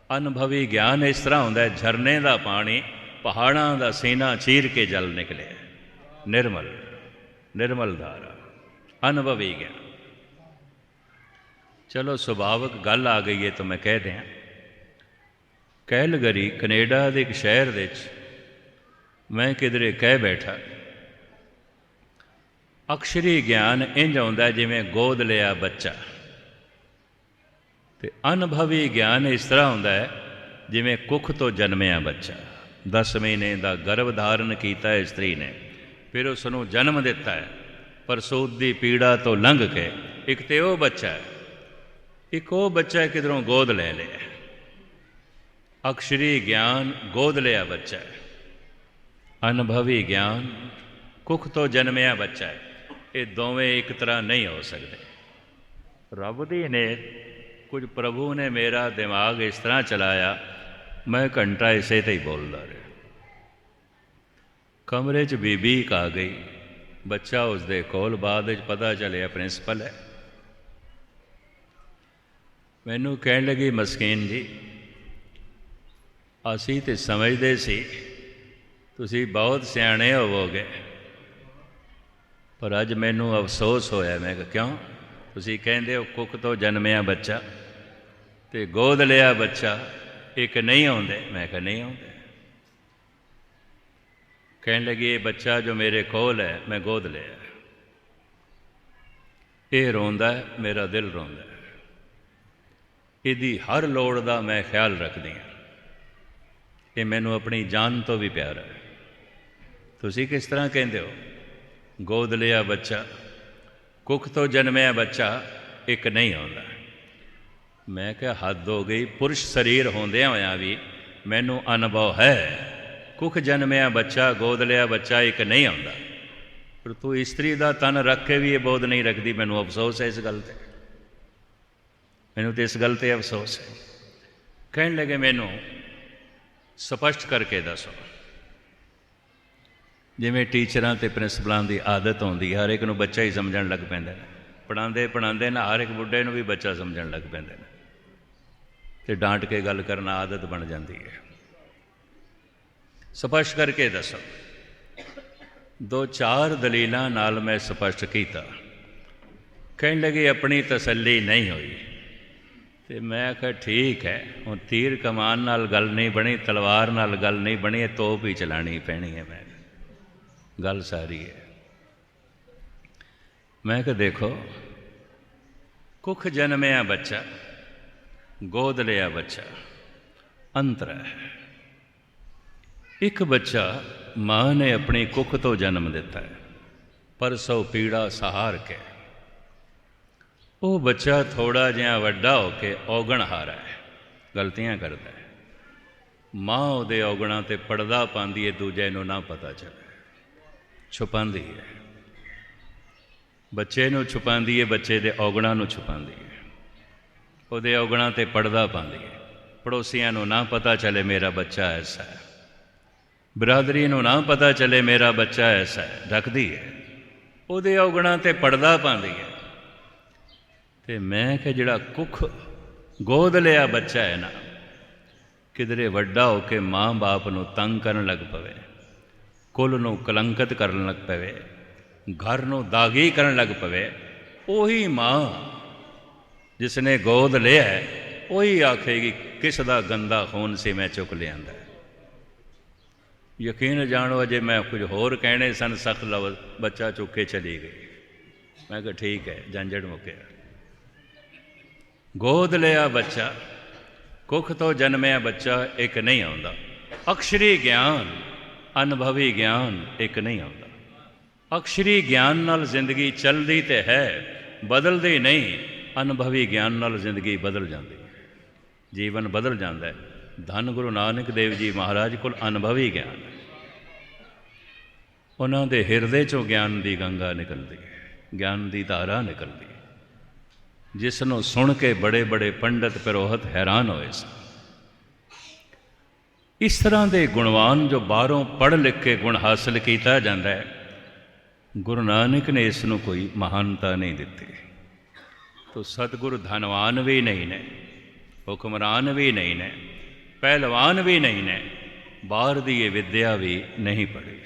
ਅਨੁਭਵੀ ਗਿਆਨ ਇਸ ਤਰ੍ਹਾਂ ਹੁੰਦਾ ਹੈ ਝਰਨੇ ਦਾ ਪਾਣੀ, ਪਹਾੜਾਂ ਦਾ ਸੀਨਾ ਚੀਰ ਕੇ ਜਲ ਨਿਕਲਿਆ, ਨਿਰਮਲ ਨਿਰਮਲ ਧਾਰਾ, ਅਨੁਭਵੀ ਗਿਆਨ। ਚਲੋ ਸੁਭਾਵਿਕ ਗੱਲ ਆ ਗਈ ਹੈ ਤਾਂ ਮੈਂ ਕਹਿ ਦਿਆਂ, ਕੈਲਗਰੀ ਕੈਨੇਡਾ ਦੇ ਇੱਕ ਸ਼ਹਿਰ ਵਿੱਚ ਮੈਂ ਕਿਧਰੇ ਕਹਿ ਬੈਠਾ, ਅਕਸ਼ਰੀ ਗਿਆਨ ਇੰਝ ਆਉਂਦਾ ਜਿਵੇਂ ਗੋਦ ਲਿਆ ਬੱਚਾ, ਅਤੇ ਅਨੁਭਵੀ ਗਿਆਨ ਇਸ ਤਰ੍ਹਾਂ ਹੁੰਦਾ ਹੈ ਜਿਵੇਂ ਕੁੱਖ ਤੋਂ ਜਨਮਿਆ ਬੱਚਾ। 10 ਮਹੀਨੇ ਦਾ ਗਰਭ ਧਾਰਨ ਕੀਤਾ ਹੈ ਇਸਤਰੀ ਨੇ, ਫਿਰ ਉਸ ਨੂੰ ਜਨਮ ਦਿੱਤਾ ਹੈ, ਪ੍ਰਸੂਤ ਦੀ ਪੀੜਾ ਤੋਂ ਲੰਘ ਕੇ। ਇੱਕ ਤੇ ਉਹ ਬੱਚਾ ਹੈ, ਇੱਕ ਉਹ ਬੱਚਾ ਕਿਧਰੋਂ ਗੋਦ ਲੈ ਲਿਆ। ਅਕਸ਼ਰੀ ਗਿਆਨ ਗੋਦ ਲਿਆ ਬੱਚਾ ਹੈ, ਅਨੁਭਵੀ ਗਿਆਨ ਕੁੱਖ ਤੋਂ ਜਨਮਿਆ ਬੱਚਾ ਹੈ। ਇਹ ਦੋਵੇਂ ਇੱਕ ਤਰ੍ਹਾਂ ਨਹੀਂ ਹੋ ਸਕਦੇ। ਰੱਬ ਦੀ ਨੇ ਕੁਝ ਪ੍ਰਭੂ ਨੇ ਮੇਰਾ ਦਿਮਾਗ ਇਸ ਤਰ੍ਹਾਂ ਚਲਾਇਆ, ਮੈਂ ਘੰਟਾ ਇਸੇ ਤੇ ਹੀ ਬੋਲਦਾ ਰਿਹਾ। ਕਮਰੇ 'ਚ ਬੀਬੀ ਇੱਕ ਆ ਗਈ, ਬੱਚਾ ਉਸਦੇ ਕੋਲ, ਬਾਅਦ ਵਿੱਚ ਪਤਾ ਚੱਲਿਆ ਪ੍ਰਿੰਸੀਪਲ ਹੈ। ਮੈਨੂੰ ਕਹਿਣ ਲੱਗੀ, ਮਸਕੀਨ ਜੀ ਅਸੀਂ ਤਾਂ ਸਮਝਦੇ ਸੀ ਤੁਸੀਂ ਬਹੁਤ ਸਿਆਣੇ ਹੋਵੋਗੇ, ਪਰ ਅੱਜ ਮੈਨੂੰ ਅਫਸੋਸ ਹੋਇਆ। ਮੈਂ ਕਿਹਾ ਕਿਉਂ? ਤੁਸੀਂ ਕਹਿੰਦੇ ਹੋ ਕੁੱਖ ਤੋਂ ਜਨਮਿਆ ਬੱਚਾ ਅਤੇ ਗੋਦ ਲਿਆ ਬੱਚਾ ਇੱਕ ਨਹੀਂ ਆਉਂਦੇ। ਮੈਂ ਕਿਹਾ ਨਹੀਂ ਆਉਂਦੇ। ਕਹਿਣ ਲੱਗੀ ਇਹ ਬੱਚਾ ਜੋ ਮੇਰੇ ਕੋਲ ਹੈ ਮੈਂ ਗੋਦ ਲਿਆ, ਇਹ ਰੋਂਦਾ ਹੈ, ਮੇਰਾ ਦਿਲ ਰੋਂਦਾ ਹੈ, ਇਹਦੀ ਹਰ ਲੋੜ ਦਾ ਮੈਂ ਖਿਆਲ ਰੱਖਦੀ ਹਾਂ, ਇਹ ਮੈਨੂੰ ਆਪਣੀ ਜਾਨ ਤੋਂ ਵੀ ਪਿਆਰਾ ਹੈ। ਤੁਸੀਂ ਕਿਸ ਤਰ੍ਹਾਂ ਕਹਿੰਦੇ ਹੋ ਗੋਦ ਲਿਆ ਬੱਚਾ, ਕੁੱਖ ਤੋਂ ਜਨਮਿਆ ਬੱਚਾ ਇੱਕ ਨਹੀਂ ਆਉਂਦਾ। ਮੈਂ ਕਿਹਾ ਹੱਦ ਹੋ ਗਈ, ਪੁਰਸ਼ ਸਰੀਰ ਹੁੰਦਿਆਂ ਹੋਇਆਂ ਵੀ ਮੈਨੂੰ ਅਨੁਭਵ ਹੈ ਕੁੱਖ ਜਨਮਿਆ ਬੱਚਾ, ਗੋਦ ਲਿਆ ਬੱਚਾ ਇੱਕ ਨਹੀਂ ਆਉਂਦਾ, ਪਰ ਤੂੰ ਇਸਤਰੀ ਦਾ ਤਨ ਰੱਖ ਕੇ ਵੀ ਇਹ ਬੋਧ ਨਹੀਂ ਰੱਖਦੀ। ਮੈਨੂੰ ਅਫਸੋਸ ਹੈ ਇਸ ਗੱਲ 'ਤੇ, ਮੈਨੂੰ ਤਾਂ ਇਸ ਗੱਲ 'ਤੇ ਅਫਸੋਸ ਹੈ। ਕਹਿਣ ਲੱਗੇ ਮੈਨੂੰ ਸਪਸ਼ਟ ਕਰਕੇ ਦੱਸੋ। ਜਿਵੇਂ ਟੀਚਰਾਂ ਅਤੇ ਪ੍ਰਿੰਸੀਪਲਾਂ ਦੀ ਆਦਤ ਹੁੰਦੀ, ਹਰ ਇੱਕ ਨੂੰ ਬੱਚਾ ਹੀ ਸਮਝਣ ਲੱਗ ਪੈਂਦੇ ਨੇ, ਪੜ੍ਹਾਉਂਦੇ ਨਾ ਹਰ ਇੱਕ ਬੁੱਢੇ ਨੂੰ ਵੀ ਬੱਚਾ ਸਮਝਣ ਲੱਗ ਪੈਂਦੇ ਨੇ, ਅਤੇ ਡਾਂਟ ਕੇ ਗੱਲ ਕਰਨਾ ਆਦਤ ਬਣ ਜਾਂਦੀ ਹੈ। ਸਪਸ਼ਟ ਕਰਕੇ ਦੱਸੋ। 2-4 ਦਲੀਲਾਂ ਨਾਲ ਮੈਂ ਸਪਸ਼ਟ ਕੀਤਾ। ਕਹਿਣ ਲੱਗੇ ਆਪਣੀ ਤਸੱਲੀ ਨਹੀਂ ਹੋਈ, ਅਤੇ ਮੈਂ ਆਖਿਆ ਠੀਕ ਹੈ, ਹੁਣ ਤੀਰ ਕਮਾਨ ਨਾਲ ਗੱਲ ਨਹੀਂ ਬਣੀ, ਤਲਵਾਰ ਨਾਲ ਗੱਲ ਨਹੀਂ ਬਣੀ, ਇਹ ਤੋਪ ਹੀ ਚਲਾਉਣੀ ਪੈਣੀ ਹੈ। ਮੈਂ ਗੱਲ ਸਾਰੀ ਹੈ। ਮੈਂ ਕਿਹਾ ਦੇਖੋ, ਕੁੱਖ ਜਨਮਿਆ ਬੱਚਾ, ਗੋਦ ਲਿਆ ਬੱਚਾ, ਅੰਤਰ ਹੈ। ਇੱਕ ਬੱਚਾ ਮਾਂ ਨੇ ਆਪਣੀ ਕੁੱਖ ਤੋਂ ਜਨਮ ਦਿੱਤਾ ਹੈ, ਪਰਸੋਂ ਪੀੜਾ ਸਹਾਰ ਕੇ। ਉਹ ਬੱਚਾ ਥੋੜ੍ਹਾ ਜਿਹਾ ਵੱਡਾ ਹੋ ਕੇ ਔਗਣਹਾਰਾ ਹੈ, ਗਲਤੀਆਂ ਕਰਦਾ ਹੈ। ਮਾਂ ਉਹਦੇ ਔਗਣਾਂ 'ਤੇ ਪਰਦਾ ਪਾਉਂਦੀ ਹੈ, ਦੂਜੇ ਨੂੰ ਨਾ ਪਤਾ ਚੱਲੇ, ਛੁਪਾਉਂਦੀ ਹੈ। ਬੱਚੇ ਨੂੰ ਛੁਪਾਉਂਦੀ ਹੈ, ਬੱਚੇ ਦੇ ਔਗਣਾਂ ਨੂੰ ਛੁਪਾਉਂਦੀ ਹੈ, ਉਹਦੇ ਔਗਣਾਂ 'ਤੇ ਪਰਦਾ ਪਾਉਂਦੀ ਹੈ। ਪੜੋਸੀਆਂ ਨੂੰ ਨਾ ਪਤਾ ਚੱਲੇ ਮੇਰਾ ਬੱਚਾ ਐਸਾ ਹੈ, ਬਰਾਦਰੀ ਨੂੰ ਨਾ ਪਤਾ ਚੱਲੇ ਮੇਰਾ ਬੱਚਾ ਐਸਾ ਹੈ, ਢੱਕਦੀ ਹੈ, ਉਹਦੇ ਔਗਣਾਂ 'ਤੇ ਪਰਦਾ ਪਾਉਂਦੀ ਹੈ। ਅਤੇ ਮੈਂ ਕਿ ਜਿਹੜਾ ਕੁੱਖ ਗੋਦ ਲਿਆ ਬੱਚਾ ਹੈ ਨਾ, ਕਿਧਰੇ ਵੱਡਾ ਹੋ ਕੇ ਮਾਂ ਬਾਪ ਨੂੰ ਤੰਗ ਕਰਨ ਲੱਗ ਪਵੇ, ਕੁੱਲ ਨੂੰ ਕਲੰਕਿਤ ਕਰਨ ਲੱਗ ਪਵੇ, ਘਰ ਨੂੰ ਦਾਗੀ ਕਰਨ ਲੱਗ ਪਵੇ, ਉਹੀ ਮਾਂ ਜਿਸ ਨੇ ਗੋਦ ਲਿਆ ਉਹੀ ਆਖੇਗੀ ਕਿਸ ਦਾ ਗੰਦਾ ਖੂਨ ਸੀ ਮੈਂ ਚੁੱਕ ਲਿਆਂਦਾ। ਯਕੀਨ ਜਾਣੋ ਅਜੇ ਮੈਂ ਕੁਝ ਹੋਰ ਕਹਿਣੇ ਸਨ, ਸਖਤ ਲਫ਼ਜ਼ ਬੱਚਾ ਚੁੱਕ ਕੇ ਚਲੀ ਗਈ। ਮੈਂ ਕਿਹਾ ਠੀਕ ਹੈ, ਝੰਜਟ ਮੁੱਕਿਆ। ਗੋਦ ਲਿਆ ਬੱਚਾ, ਕੁੱਖ ਤੋਂ ਜਨਮਿਆ ਬੱਚਾ ਇੱਕ ਨਹੀਂ ਆਉਂਦਾ। ਅਕਸ਼ਰੀ ਗਿਆਨ, ਅਨੁਭਵੀ ਗਿਆਨ ਇੱਕ ਨਹੀਂ ਆਉਂਦਾ। ਅਕਸ਼ਰੀ ਗਿਆਨ ਨਾਲ ਜ਼ਿੰਦਗੀ ਚੱਲਦੀ ਤੇ ਹੈ, ਬਦਲਦੀ ਨਹੀਂ। ਅਨੁਭਵੀ ਗਿਆਨ ਨਾਲ ਜ਼ਿੰਦਗੀ ਬਦਲ ਜਾਂਦੀ, ਜੀਵਨ ਬਦਲ ਜਾਂਦਾ ਹੈ। ਧੰਨ ਗੁਰੂ ਨਾਨਕ ਦੇਵ ਜੀ ਮਹਾਰਾਜ ਕੋਲ ਅਨੁਭਵੀ ਗਿਆਨ, ਉਹਨਾਂ ਦੇ ਹਿਰਦੇ 'ਚੋਂ ਗਿਆਨ ਦੀ ਗੰਗਾ ਨਿਕਲਦੀ ਹੈ, ਗਿਆਨ ਦੀ ਧਾਰਾ ਨਿਕਲਦੀ ਹੈ, ਜਿਸ ਨੂੰ ਸੁਣ ਕੇ ਬੜੇ ਬੜੇ ਪੰਡਤ ਪੁਰੋਹਿਤ ਹੈਰਾਨ ਹੋਏ ਸਨ। ਇਸ ਤਰ੍ਹਾਂ ਦੇ ਗੁਣਵਾਨ ਜੋ ਬਾਹਰੋਂ ਪੜ੍ਹ ਲਿਖ ਕੇ ਗੁਣ ਹਾਸਲ ਕੀਤਾ ਜਾਂਦਾ ਹੈ, ਗੁਰੂ ਨਾਨਕ ਨੇ ਇਸ ਨੂੰ ਕੋਈ ਮਹਾਨਤਾ ਨਹੀਂ ਦਿੱਤੀ। ਤੋ ਸਤਿਗੁਰੂ ਧਨਵਾਨ ਵੀ ਨਹੀਂ ਨੇ, ਹੁਕਮਰਾਨ ਵੀ ਨਹੀਂ ਨੇ, ਪਹਿਲਵਾਨ ਵੀ ਨਹੀਂ ਨੇ, ਬਾਹਰ ਦੀ ਇਹ ਵਿਦਿਆ ਵੀ ਨਹੀਂ ਪੜ੍ਹੀ।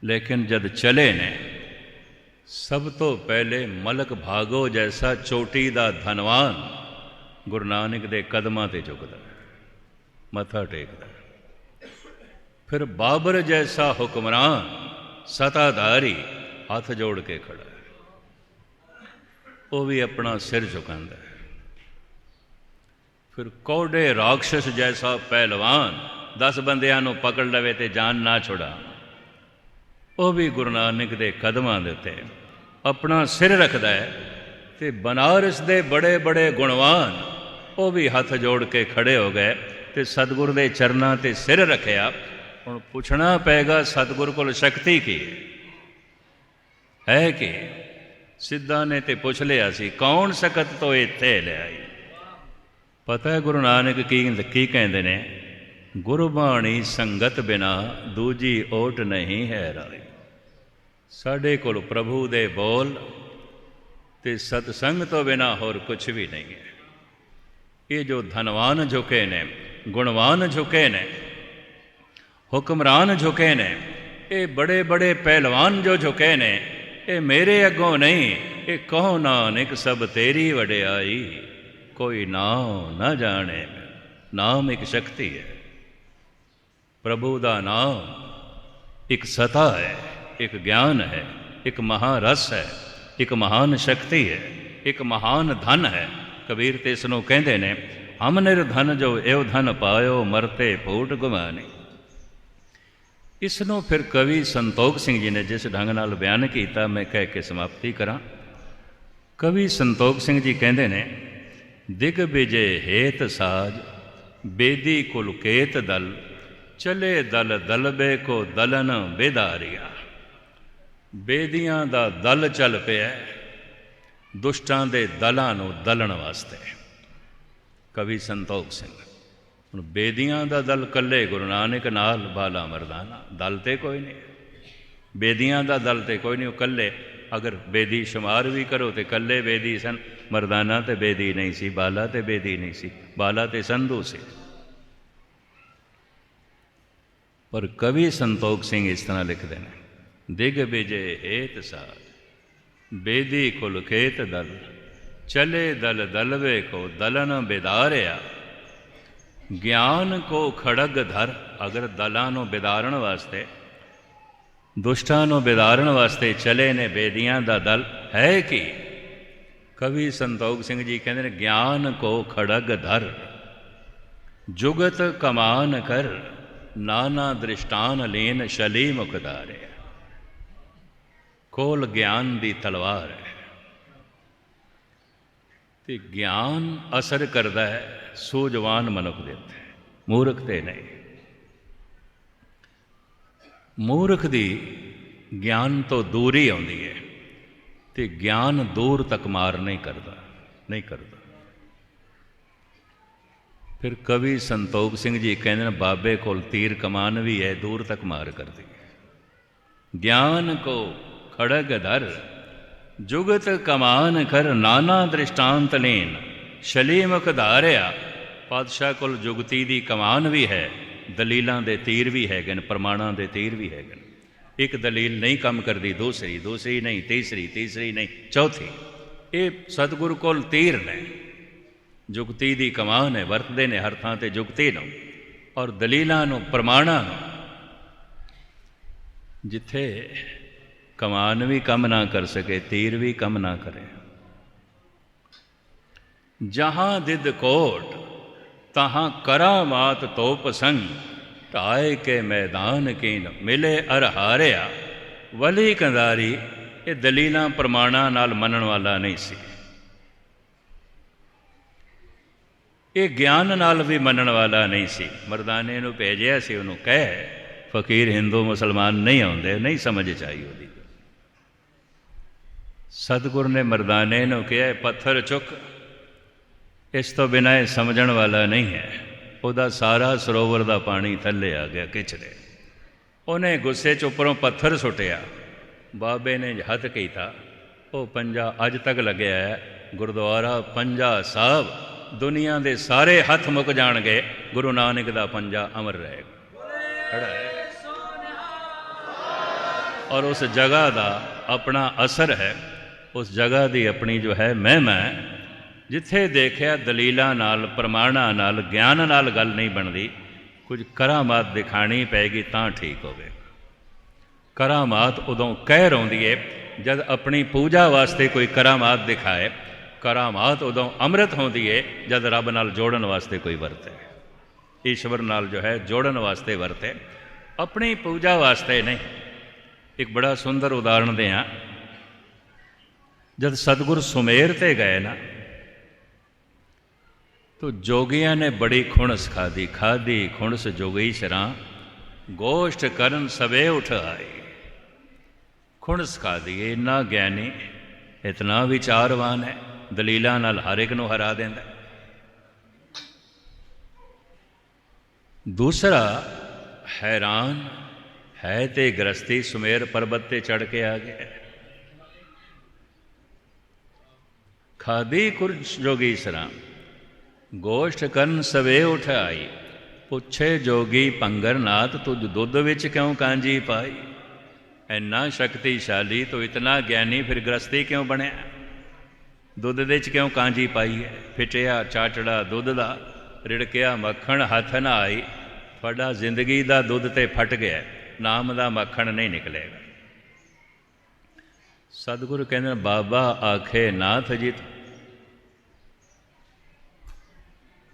ਲੇਕਿਨ ਜਦ ਚਲੇ ਨੇ, ਸਭ ਤੋਂ ਪਹਿਲੇ ਮਲਕ ਭਾਗੋ ਜੈਸਾ ਚੋਟੀ ਦਾ ਧਨਵਾਨ ਗੁਰੂ ਨਾਨਕ ਦੇ ਕਦਮਾਂ 'ਤੇ ਝੁਕਦਾ, ਮੱਥਾ ਟੇਕਦਾ। ਫਿਰ ਬਾਬਰ ਜੈਸਾ ਹੁਕਮਰਾਨ ਸਤਾਧਾਰੀ ਹੱਥ ਜੋੜ ਕੇ ਖੜਾ, ਉਹ ਵੀ ਆਪਣਾ ਸਿਰ ਝੁਕਾਉਂਦਾ। ਫਿਰ ਕੌਡੇ ਰਾਖਸ਼ ਜੈਸਾ ਪਹਿਲਵਾਨ 10 ਬੰਦਿਆਂ ਨੂੰ ਪਕੜ ਲਵੇ ਤੇ ਜਾਨ ਨਾ ਛੁਡਾ, ਉਹ ਵੀ ਗੁਰੂ ਨਾਨਕ ਦੇ ਕਦਮਾਂ ਦੇ ਉੱਤੇ ਆਪਣਾ ਸਿਰ ਰੱਖਦਾ ਹੈ। ਤੇ ਬਨਾਰਸ ਦੇ ਬੜੇ ਬੜੇ ਗੁਣਵਾਨ ਉਹ ਵੀ ਹੱਥ ਜੋੜ ਕੇ ਖੜੇ ਹੋ ਗਏ ਤੇ ਸਤਿਗੁਰ ਦੇ ਚਰਨਾਂ 'ਤੇ ਸਿਰ ਰੱਖਿਆ। ਹੁਣ ਪੁੱਛਣਾ ਪਏਗਾ ਸਤਿਗੁਰ ਕੋਲ ਸ਼ਕਤੀ ਕੀ ਹੈ ਕਿ ਸਿੱਧਾਂ ਨੇ ਤੇ ਪੁੱਛ ਲਿਆ ਸੀ, ਕੌਣ ਸਕਤ ਤੋਂ ਇੱਥੇ ਲਿਆਈ। ਪਤਾ ਹੈ ਗੁਰੂ ਨਾਨਕ ਕੀ ਕਹਿੰਦੇ ਨੇ, ਗੁਰਬਾਣੀ ਸੰਗਤ ਬਿਨਾ ਦੂਜੀ ਓਟ ਨਹੀਂ ਹੈ ਰਾਈ। ਸਾਡੇ ਕੋਲ ਪ੍ਰਭੂ ਦੇ ਬੋਲ ਤੇ ਸਤਸੰਗ ਤੋਂ ਬਿਨਾ ਹੋਰ ਕੁਛ ਵੀ ਨਹੀਂ ਹੈ। ਇਹ ਜੋ ਧਨਵਾਨ ਝੁਕੇ ਨੇ, ਗੁਣਵਾਨ ਝੁਕੇ ਨੇ, ਹੁਕਮਰਾਨ ਝੁਕੇ ਨੇ, ਇਹ ਬੜੇ ਬੜੇ ਪਹਿਲਵਾਨ ਜੋ ਝੁਕੇ ਨੇ, ਇਹ ਮੇਰੇ ਅੱਗੋਂ ਨਹੀਂ, ਇਹ ਕਹੋ ਨਾਨਕ ਸਭ ਤੇਰੀ ਵਡਿਆਈ, ਕੋਈ ਨਾਮ ਨਾ ਜਾਣੇ। ਨਾਮ ਇੱਕ ਸ਼ਕਤੀ ਹੈ, ਪ੍ਰਭੂ ਦਾ ਨਾਮ ਇੱਕ ਸਤਾ ਹੈ, ਇੱਕ ਗਿਆਨ ਹੈ, ਇੱਕ ਮਹਾਰਸ ਹੈ, ਇੱਕ ਮਹਾਨ ਸ਼ਕਤੀ ਹੈ, ਇੱਕ ਮਹਾਨ ਧਨ ਹੈ। ਕਬੀਰ ਤੇ ਇਸ ਨੂੰ ਕਹਿੰਦੇ ਨੇ, ਹਮ ਨਿਰਧਨ ਜੋ ਇਹੋ ਧਨ ਪਾਇਓ, ਮਰਤੇ ਫੂਟ ਗੁਮਾਨੀ। ਇਸ ਨੂੰ ਫਿਰ ਕਵੀ ਸੰਤੋਖ ਸਿੰਘ ਜੀ ਨੇ ਜਿਸ ਢੰਗ ਨਾਲ ਬਿਆਨ ਕੀਤਾ, ਮੈਂ ਕਹਿ ਕੇ ਸਮਾਪਤੀ ਕਰਾਂ। ਕਵੀ ਸੰਤੋਖ ਸਿੰਘ ਜੀ ਕਹਿੰਦੇ ਨੇ, ਦਿਗ ਵਿਜੇ ਹੇਤ ਸਾਜ ਬੇਦੀ ਕੁਲਕੇਤ ਦਲ, ਚਲੇ ਦਲ ਦਲਬੇ ਕੋ ਦਲਨ ਬੇਦਾਰੀਆ। ਬੇਦੀਆਂ ਦਾ ਦਲ ਚੱਲ ਪਿਆ ਦੁਸ਼ਟਾਂ ਦੇ ਦਲਾਂ ਨੂੰ ਦਲਣ ਵਾਸਤੇ। ਕਵੀ ਸੰਤੋਖ ਸਿੰਘ। ਹੁਣ ਬੇਦੀਆਂ ਦਾ ਦਲ ਇਕੱਲੇ ਗੁਰੂ ਨਾਨਕ ਨਾਲ ਬਾਲਾ ਮਰਦਾਨਾ, ਦਲ ਤੇ ਕੋਈ ਨਹੀਂ। ਬੇਦੀਆਂ ਦਾ ਦਲ ਤੇ ਕੋਈ ਨਹੀਂ, ਉਹ ਇਕੱਲੇ। ਅਗਰ ਬੇਦੀ ਸ਼ੁਮਾਰ ਵੀ ਕਰੋ ਤੇ ਇਕੱਲੇ ਬੇਦੀ ਸਨ। ਮਰਦਾਨਾ ਤੇ ਬੇਦੀ ਨਹੀਂ ਸੀ, ਬਾਲਾ ਤੇ ਬੇਦੀ ਨਹੀਂ ਸੀ, ਬਾਲਾ ਤੇ ਸੰਧੂ ਸੀ। ਪਰ ਕਵੀ ਸੰਤੋਖ ਸਿੰਘ ਇਸ ਤਰ੍ਹਾਂ ਲਿਖਦੇ ਨੇ, ਦਿਗ ਵਿਜੇ ਹੇਤ ਸਾਜ ਬੇਦੀ ਕੁਲ ਖੇਤ ਦਲ, ਚਲੇ ਦਲ ਦਲਵੇ ਕੋ ਦਲਨ ਬਿਦਾਰਿਆ। ਗਿਆਨ ਕੋ ਖੜਗ ਧਰ। ਅਗਰ ਦਲਾਂ ਨੂੰ ਬਿਦਾਰਨ ਵਾਸਤੇ, ਦੁਸ਼ਟਾਂ ਨੂੰ ਬਿਦਾਰਨ ਵਾਸਤੇ ਚਲੇ ਨੇ ਬੇਦੀਆਂ ਦਾ ਦਲ, ਹੈ ਕਿ ਕਵੀ ਸੰਤੋਖ ਸਿੰਘ ਜੀ ਕਹਿੰਦੇ ਨੇ, ਗਿਆਨ ਕੋ ਖੜਗ ਧਰ, ਜੁਗਤ ਕਮਾਨ ਕਰ, ਨਾਨਾ ਦ੍ਰਿਸ਼ਟਾਨ ਲੀਨ ਸ਼ਲੀ ਮੁਖਦਾਰੇ। ਕੋਲ ਗਿਆਨ ਦੀ ਤਲਵਾਰ ਹੈ ਤੇ ਗਿਆਨ ਅਸਰ ਕਰਦਾ ਹੈ ਸੂਝਵਾਨ ਮਨੁੱਖ ਦੇ ਉੱਤੇ, ਮੂਰਖ ਤੇ ਨਹੀਂ। ਮੂਰਖ ਦੀ ਗਿਆਨ ਤੋਂ ਦੂਰੀ ਆਉਂਦੀ ਹੈ ਤੇ ਗਿਆਨ ਦੂਰ ਤੱਕ ਮਾਰ ਨਹੀਂ ਕਰਦਾ। ਫਿਰ ਕਵੀ ਸੰਤੋਖ ਸਿੰਘ ਜੀ ਕਹਿੰਦੇ ਨੇ, ਬਾਬੇ ਕੋਲ ਤੀਰ ਕਮਾਨ ਵੀ ਹੈ, ਦੂਰ ਤੱਕ ਮਾਰ ਕਰਦੀ ਹੈ। ਗਿਆਨ ਕੋ ਖੜਗ ਧਰ, ਜੁਗਤ ਕਮਾਨ ਕਰ, ਨਾਨਾ ਦ੍ਰਿਸ਼ਟਾਂਤ ਲੀਨ ਸ਼ਲੀ ਮੁਖ ਧਾਰਿਆ। ਪਾਤਸ਼ਾਹ ਕੋਲ ਜੁਗਤੀ ਦੀ ਕਮਾਨ ਵੀ ਹੈ, ਦਲੀਲਾਂ ਦੇ ਤੀਰ ਵੀ ਹੈਗੇ ਨੇ, ਪ੍ਰਮਾਣਾਂ ਦੇ ਤੀਰ ਵੀ ਹੈਗੇ ਨੇ। ਇੱਕ ਦਲੀਲ ਨਹੀਂ ਕੰਮ ਕਰਦੀ, ਦੂਸਰੀ ਨਹੀਂ, ਤੀਸਰੀ ਨਹੀਂ, ਚੌਥੀ। ਇਹ ਸਤਿਗੁਰੂ ਕੋਲ ਤੀਰ ਨੇ, ਜੁਗਤੀ ਦੀ ਕਮਾਨ ਹੈ, ਵਰਤਦੇ ਨੇ ਹਰ ਥਾਂ 'ਤੇ ਜੁਗਤੀ ਨੂੰ ਔਰ ਦਲੀਲਾਂ ਨੂੰ, ਪ੍ਰਮਾਣਾਂ ਨੂੰ। ਜਿੱਥੇ ਕਮਾਨ ਵੀ ਕੰਮ ਨਾ ਕਰ ਸਕੇ, ਤੀਰ ਵੀ ਕੰਮ ਨਾ ਕਰੇ। ਜਹਾਂ ਦਿਦ ਕੋਟ ਤਹਾਂ ਕਰਾਮਾਤ ਤੋਪ ਸੰਗ, ਢਾਏ ਕੇ ਮੈਦਾਨ ਕੀਨ ਮਿਲੇ ਅਰ ਹਾਰਿਆ। ਵਲੀ ਕੰਦਾਰੀ ਇਹ ਦਲੀਲਾਂ ਪ੍ਰਮਾਣਾਂ ਨਾਲ ਮੰਨਣ ਵਾਲਾ ਨਹੀਂ ਸੀ, ਇਹ ਗਿਆਨ ਨਾਲ ਵੀ ਮੰਨਣ ਵਾਲਾ ਨਹੀਂ ਸੀ। ਮਰਦਾਨੇ ਨੂੰ ਭੇਜਿਆ ਸੀ, ਉਹਨੂੰ ਕਹਿ ਫਕੀਰ ਹਿੰਦੂ ਮੁਸਲਮਾਨ ਨਹੀਂ ਆਉਂਦੇ, ਨਹੀਂ ਸਮਝ 'ਚ ਆਈ ਉਹਦੀ। ਸਤਿਗੁਰ ਨੇ ਮਰਦਾਨੇ ਨੂੰ ਕਿਹਾ, ਪੱਥਰ ਚੁੱਕ, ਇਸ ਤੋਂ ਬਿਨਾਂ ਇਹ ਸਮਝਣ ਵਾਲਾ ਨਹੀਂ ਹੈ। ਉਹਦਾ ਸਾਰਾ ਸਰੋਵਰ ਦਾ ਪਾਣੀ ਥੱਲੇ ਆ ਗਿਆ, ਕਿਚਰੇ। ਉਹਨੇ ਗੁੱਸੇ 'ਚ ਉੱਪਰੋਂ ਪੱਥਰ ਸੁੱਟਿਆ। ਬਾਬੇ ਨੇ ਹੱਥ ਕੀਤਾ, ਉਹ ਪੰਜਾ ਅੱਜ ਤੱਕ ਲੱਗਿਆ ਹੈ। ਗੁਰਦੁਆਰਾ ਪੰਜਾ ਸਾਹਿਬ, ਦੁਨੀਆ ਦੇ ਸਾਰੇ ਹੱਥ ਮੁੱਕ ਜਾਣਗੇ, ਗੁਰੂ ਨਾਨਕ ਦਾ ਪੰਜਾ ਅਮਰ ਰਹੇਗਾ, ਖੜਾ ਹੈ। ਔਰ ਉਸ ਜਗ੍ਹਾ ਦਾ ਆਪਣਾ ਅਸਰ ਹੈ, ਉਸ ਜਗ੍ਹਾ ਦੀ ਆਪਣੀ ਜੋ ਹੈ ਮਹਿਮਾ ਹੈ। ਜਿੱਥੇ ਦੇਖਿਆ ਦਲੀਲਾਂ ਨਾਲ, ਪ੍ਰਮਾਣਾਂ ਨਾਲ, ਗਿਆਨ ਨਾਲ ਗੱਲ ਨਹੀਂ ਬਣਦੀ, ਕੁਝ ਕਰਾਮਾਤ ਦਿਖਾਣੀ ਪਏਗੀ ਤਾਂ ਠੀਕ ਹੋਵੇਗਾ। ਕਰਾਮਾਤ ਉਦੋਂ ਕਹਿ ਆਉਂਦੀ ਹੈ ਜਦ ਆਪਣੀ ਪੂਜਾ ਵਾਸਤੇ ਕੋਈ ਕਰਾਮਾਤ ਦਿਖਾਏ। ਕਰਾਮਾਤ ਉਦੋਂ ਅੰਮ੍ਰਿਤ ਹੁੰਦੀ ਹੈ ਜਦ ਰੱਬ ਨਾਲ ਜੋੜਨ ਵਾਸਤੇ ਕੋਈ ਵਰਤੇ, ਈਸ਼ਵਰ ਨਾਲ ਜੋ ਹੈ ਜੋੜਨ ਵਾਸਤੇ ਵਰਤੇ, ਆਪਣੀ ਪੂਜਾ ਵਾਸਤੇ ਨਹੀਂ। ਇੱਕ ਬੜਾ ਸੁੰਦਰ ਉਦਾਹਰਣ ਦਿਆਂ। ਜਦ ਸਤਿਗੁਰ ਸੁਮੇਰ 'ਤੇ ਗਏ ਨਾ, तो जोगियाँ ने बड़ी खुणस खाधी, खाधी खुणस जोगी शरां, गोष्ठ करन सवे उठ आई। खुणस खाधी, इन्ना ज्ञानी, इतना विचारवान है, दलीलां नाल हर एक नूं हरा देंदा। दूसरा हैरान है ते गृहस्थी सुमेर पर्वत ते चढ़ के आ गया। खाधी खुणस जोगी शरां, गोष्ठ करन सवे उठ आई। पुछे जोगी पंगरनाथ, तुझ दुध विच क्यों कांजी पाई। इन्ना शक्तिशाली तो इतना ज्ञानी, फिर गृहस्थी क्यों बनया, दुध दे च क्यों कांजी पाई है। फिटिया चाचड़ा दुध दा, रिड़किया मक्खण हथ ना आई। थोड़ा जिंदगी दा दुध ते फट गया, नाम दा मक्खण नहीं निकलेगा। सतगुरु कहते बाबा आखे नाथ जी,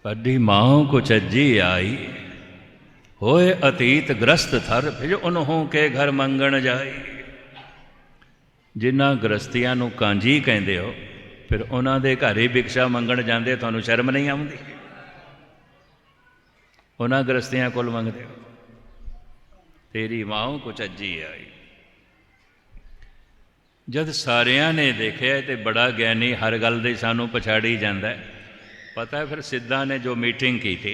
पढ़ी माओ को चज्जी आई। होए अतीत ग्रस्त थर, फिर उन्हों के घर मंगण जाई। जिन्हां गृहस्थियां नूं कांजी कहंदे हो, फिर उन्हां दे घर ही भिक्षा मंगण जांदे, तुहानूं शर्म नहीं आउंदी? उन्हां गृहस्थियां कोल मंगदे हो। तेरी माओ को चज्जी आई। जद सारियां ने देखिया ते बड़ा ज्ञानी हर गल दे सानूं पछाड़ी जांदा है। पता है फिर सिद्धा ने जो मीटिंग की थी,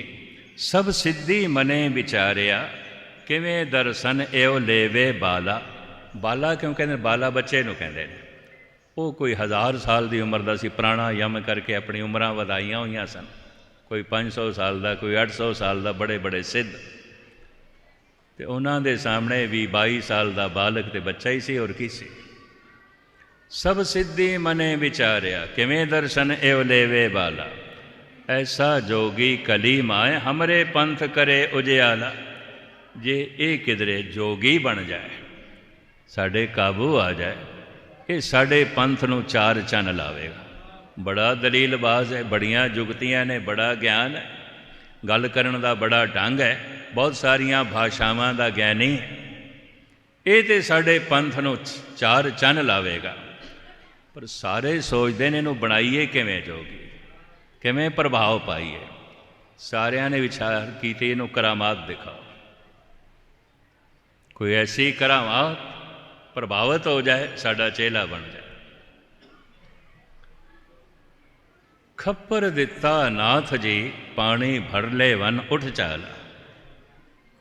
सब सिद्धि मने विचारिया, किवें दर्शन एओ लेवे बाला। बाला क्यों कहते? बाला बच्चे नूं कहंदे ने। वो कोई 1000 साल की उम्र का सी, प्राणायाम करके अपनी उम्रां वधाइयां होईयां सन। कोई 500 साल का, कोई 800 साल का, बड़े बड़े सिद्ध। तो उन्हां दे सामने भी 22 साल का बालक तो बच्चा ही सी, और की सी। सब सिद्धि मने विचारिया, किवें दर्शन एओ लेवे बाला। ऐसा जोगी कली माए, हमरे पंथ करे उजियाला। जे ये किधरे जोगी बन जाए, साढ़े काबू आ जाए, ये साढ़े पंथ नूं चार चन लावेगा। बड़ा दलीलबाज है, बड़ियां जुगतियां ने, बड़ा ज्ञान है, गल करन दा बड़ा ढंग है, बहुत सारियां भाषावां दा ज्ञानी है। ये तो साढ़े पंथ नूं चार चन लावेगा। पर सारे सोचते ने इहनूं बनाईए किवें जोगी, किवें प्रभाव पाईए। सारियां ने विचार कीते, इहनूं करामात दिखाओ, कोई ऐसी करामात प्रभावित हो जाए, साडा चेला बन जाए। खप्पर दिता नाथ जी, पानी भर ले वन उठ चाला।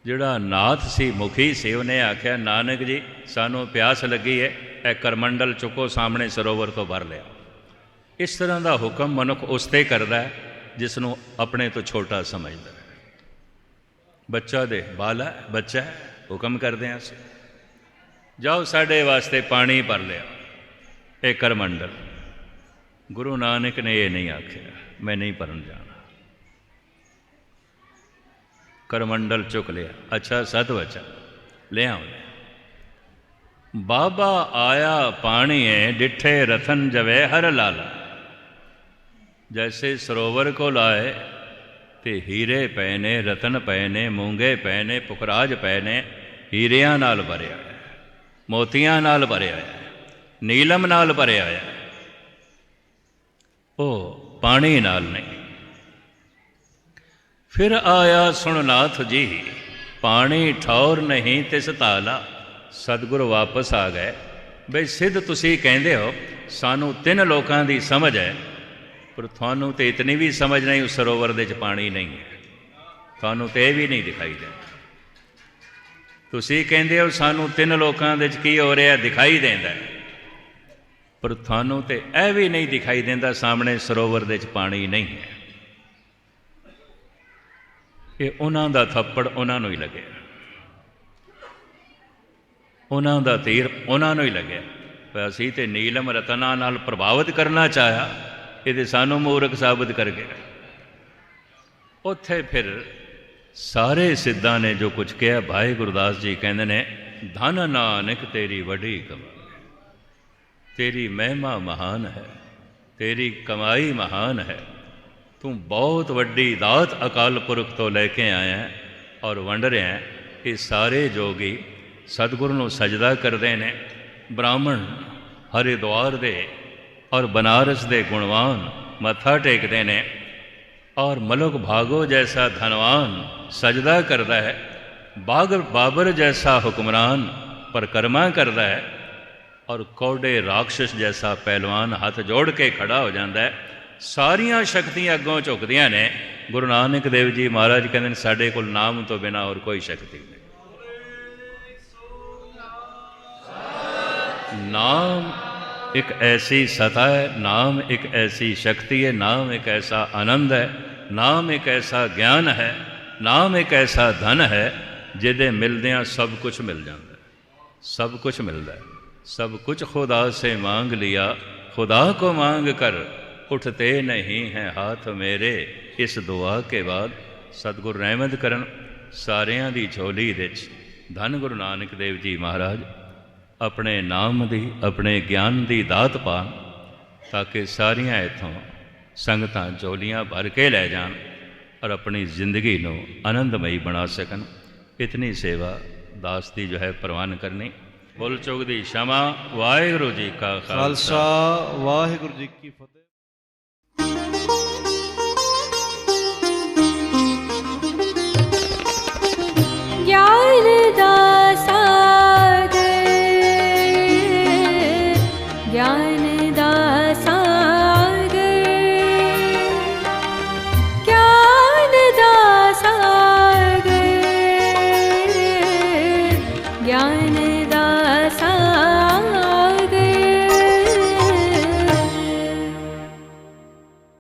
जिहड़ा नाथ सी, मुखी सी, उन्हें आख्या नानक जी सानू प्यास लगी है, ए करमंडल चुको सामने सरोवर तो भर लिया। इस तरह का हुक्म मनुख उसते करता है जिसनों अपने तो छोटा समझता है। बच्चा दे बाला बच्चा है, हुक्म करते हैं असीं, जाओ साढ़े वास्ते पानी भर लिया, ये करमंडल। गुरु नानक ने ये नहीं आख्या मैं नहीं भरन जाना। करमंडल चुक लिया, अच्छा सत बचा ले आओ। बाबा आया पानी है, डिठे रतन जवे हर लाला। जैसे सरोवर को लाए ते हीरे पए ने, रतन पए ने, मूंगे पए ने, पुखराज पए ने, हीरियां नाल भरिया है, मोतियां नाल भरिया है, नीलम नाल भरिया है, ओ पानी नाल नहीं। फिर आया सुननाथ जी, पानी ठौर नहीं तिस ताला। सतगुरु वापस आ गए, बई सिद्ध तुसी कहंदे हो सानू 3 लोकां दी समझ है, पर थानू तो इतनी भी समझ नहीं, उस सरोवर दे च पानी नहीं है, थानू तो यह भी नहीं दिखाई देता। ਤੁਸੀਂ ਕਹਿੰਦੇ ਹੋ ਸਾਨੂੰ ਤਿੰਨ ਲੋਕਾਂ ਦੇ ਵਿੱਚ ਕੀ ਹੋ ਰਿਹਾ ਦਿਖਾਈ ਦਿੰਦਾ, ਪਰ ਤੁਹਾਨੂੰ ਤੇ ਇਹ ਵੀ ਨਹੀਂ ਦਿਖਾਈ ਦਿੰਦਾ ਸਾਹਮਣੇ ਸਰੋਵਰ ਦੇ ਵਿੱਚ ਪਾਣੀ ਨਹੀਂ ਹੈ। ਇਹ ਉਹਨਾਂ ਦਾ ਥੱਪੜ ਉਹਨਾਂ ਨੂੰ ਹੀ ਲੱਗਿਆ, ਉਹਨਾਂ ਦਾ ਤੀਰ ਉਹਨਾਂ ਨੂੰ ਹੀ ਲੱਗਿਆ। ਪਰ ਅਸੀਂ ਤੇ ਨੀਲਮ ਰਤਨਾਂ ਨਾਲ ਪ੍ਰਭਾਵਿਤ ਕਰਨਾ ਚਾਹਿਆ, ਇਹਦੇ ਸਾਨੂੰ ਮੂਰਖ ਸਾਬਿਤ ਕਰ ਗਿਆ। ਉੱਥੇ ਫਿਰ ਸਾਰੇ ਸਿੱਧਾਂ ਨੇ ਜੋ ਕੁਝ ਕਿਹਾ, ਭਾਈ ਗੁਰਦਾਸ ਜੀ ਕਹਿੰਦੇ ਨੇ ਧਨ ਨਾਨਕ ਤੇਰੀ ਵੱਡੀ ਕਮਾਈ, ਤੇਰੀ ਮਹਿਮਾ ਮਹਾਨ ਹੈ, ਤੇਰੀ ਕਮਾਈ ਮਹਾਨ ਹੈ। ਤੂੰ ਬਹੁਤ ਵੱਡੀ ਦਾਤ ਅਕਾਲ ਪੁਰਖ ਤੋਂ ਲੈ ਕੇ ਆਇਆ ਔਰ ਵੰਡ ਰਿਹਾ। ਇਹ ਸਾਰੇ ਜੋਗੀ ਸਤਿਗੁਰੂ ਨੂੰ ਸਜਦਾ ਕਰਦੇ ਨੇ। ਬ੍ਰਾਹਮਣ ਹਰਿਦੁਆਰ ਦੇ ਔਰ ਬਨਾਰਸ ਦੇ ਗੁਣਵਾਨ ਮੱਥਾ ਟੇਕਦੇ ਨੇ, ਔਰ ਮਲਕ ਭਾਗੋ ਜੈਸਾ ਧਨਵਾਨ ਸਜਦਾ ਕਰਦਾ ਹੈ। ਬਾਬਰ ਜੈਸਾ ਹੁਕਮਰਾਨ ਪਰਕਰਮਾ ਕਰਦਾ ਹੈ, ਔਰ ਕੌਡੇ ਰਾਖਸ਼ ਜੈਸਾ ਪਹਿਲਵਾਨ ਹੱਥ ਜੋੜ ਕੇ ਖੜਾ ਹੋ ਜਾਂਦਾ ਹੈ। ਸਾਰੀਆਂ ਸ਼ਕਤੀਆਂ ਅੱਗੋਂ ਝੁਕਦੀਆਂ ਨੇ। ਗੁਰੂ ਨਾਨਕ ਦੇਵ ਜੀ ਮਹਾਰਾਜ ਕਹਿੰਦੇ ਨੇ ਸਾਡੇ ਕੋਲ ਨਾਮ ਤੋਂ ਬਿਨਾਂ ਹੋਰ ਕੋਈ ਸ਼ਕਤੀ ਨਹੀਂ। ਨਾਮ एक ऐसी सता है, नाम एक ऐसी शक्ति है, नाम एक ऐसा आनंद है, नाम एक ऐसा ज्ञान है, नाम एक ऐसा धन है जिहदे मिलदियां सब कुछ मिल जाता है। सब कुछ मिलता है। सब कुछ खुदा से मांग लिया, खुदा को मांग कर उठते नहीं हैं हाथ मेरे। इस दुआ के बाद सतगुर रहमत करन सारियां दी झोली विच धन गुरु नानक देव जी महाराज अपने नाम की अपने ज्ञान की दात पान, ताकि सारियां इत्थों संगतां झोलियां भर के लै जान और अपनी जिंदगी नूं आनंदमयी बना सकन। इतनी सेवा दास की जो है प्रवान करनी। बोल चुक दी क्षमा। वाहिगुरू जी का खालसा, वाहिगुरू जी की फतेह।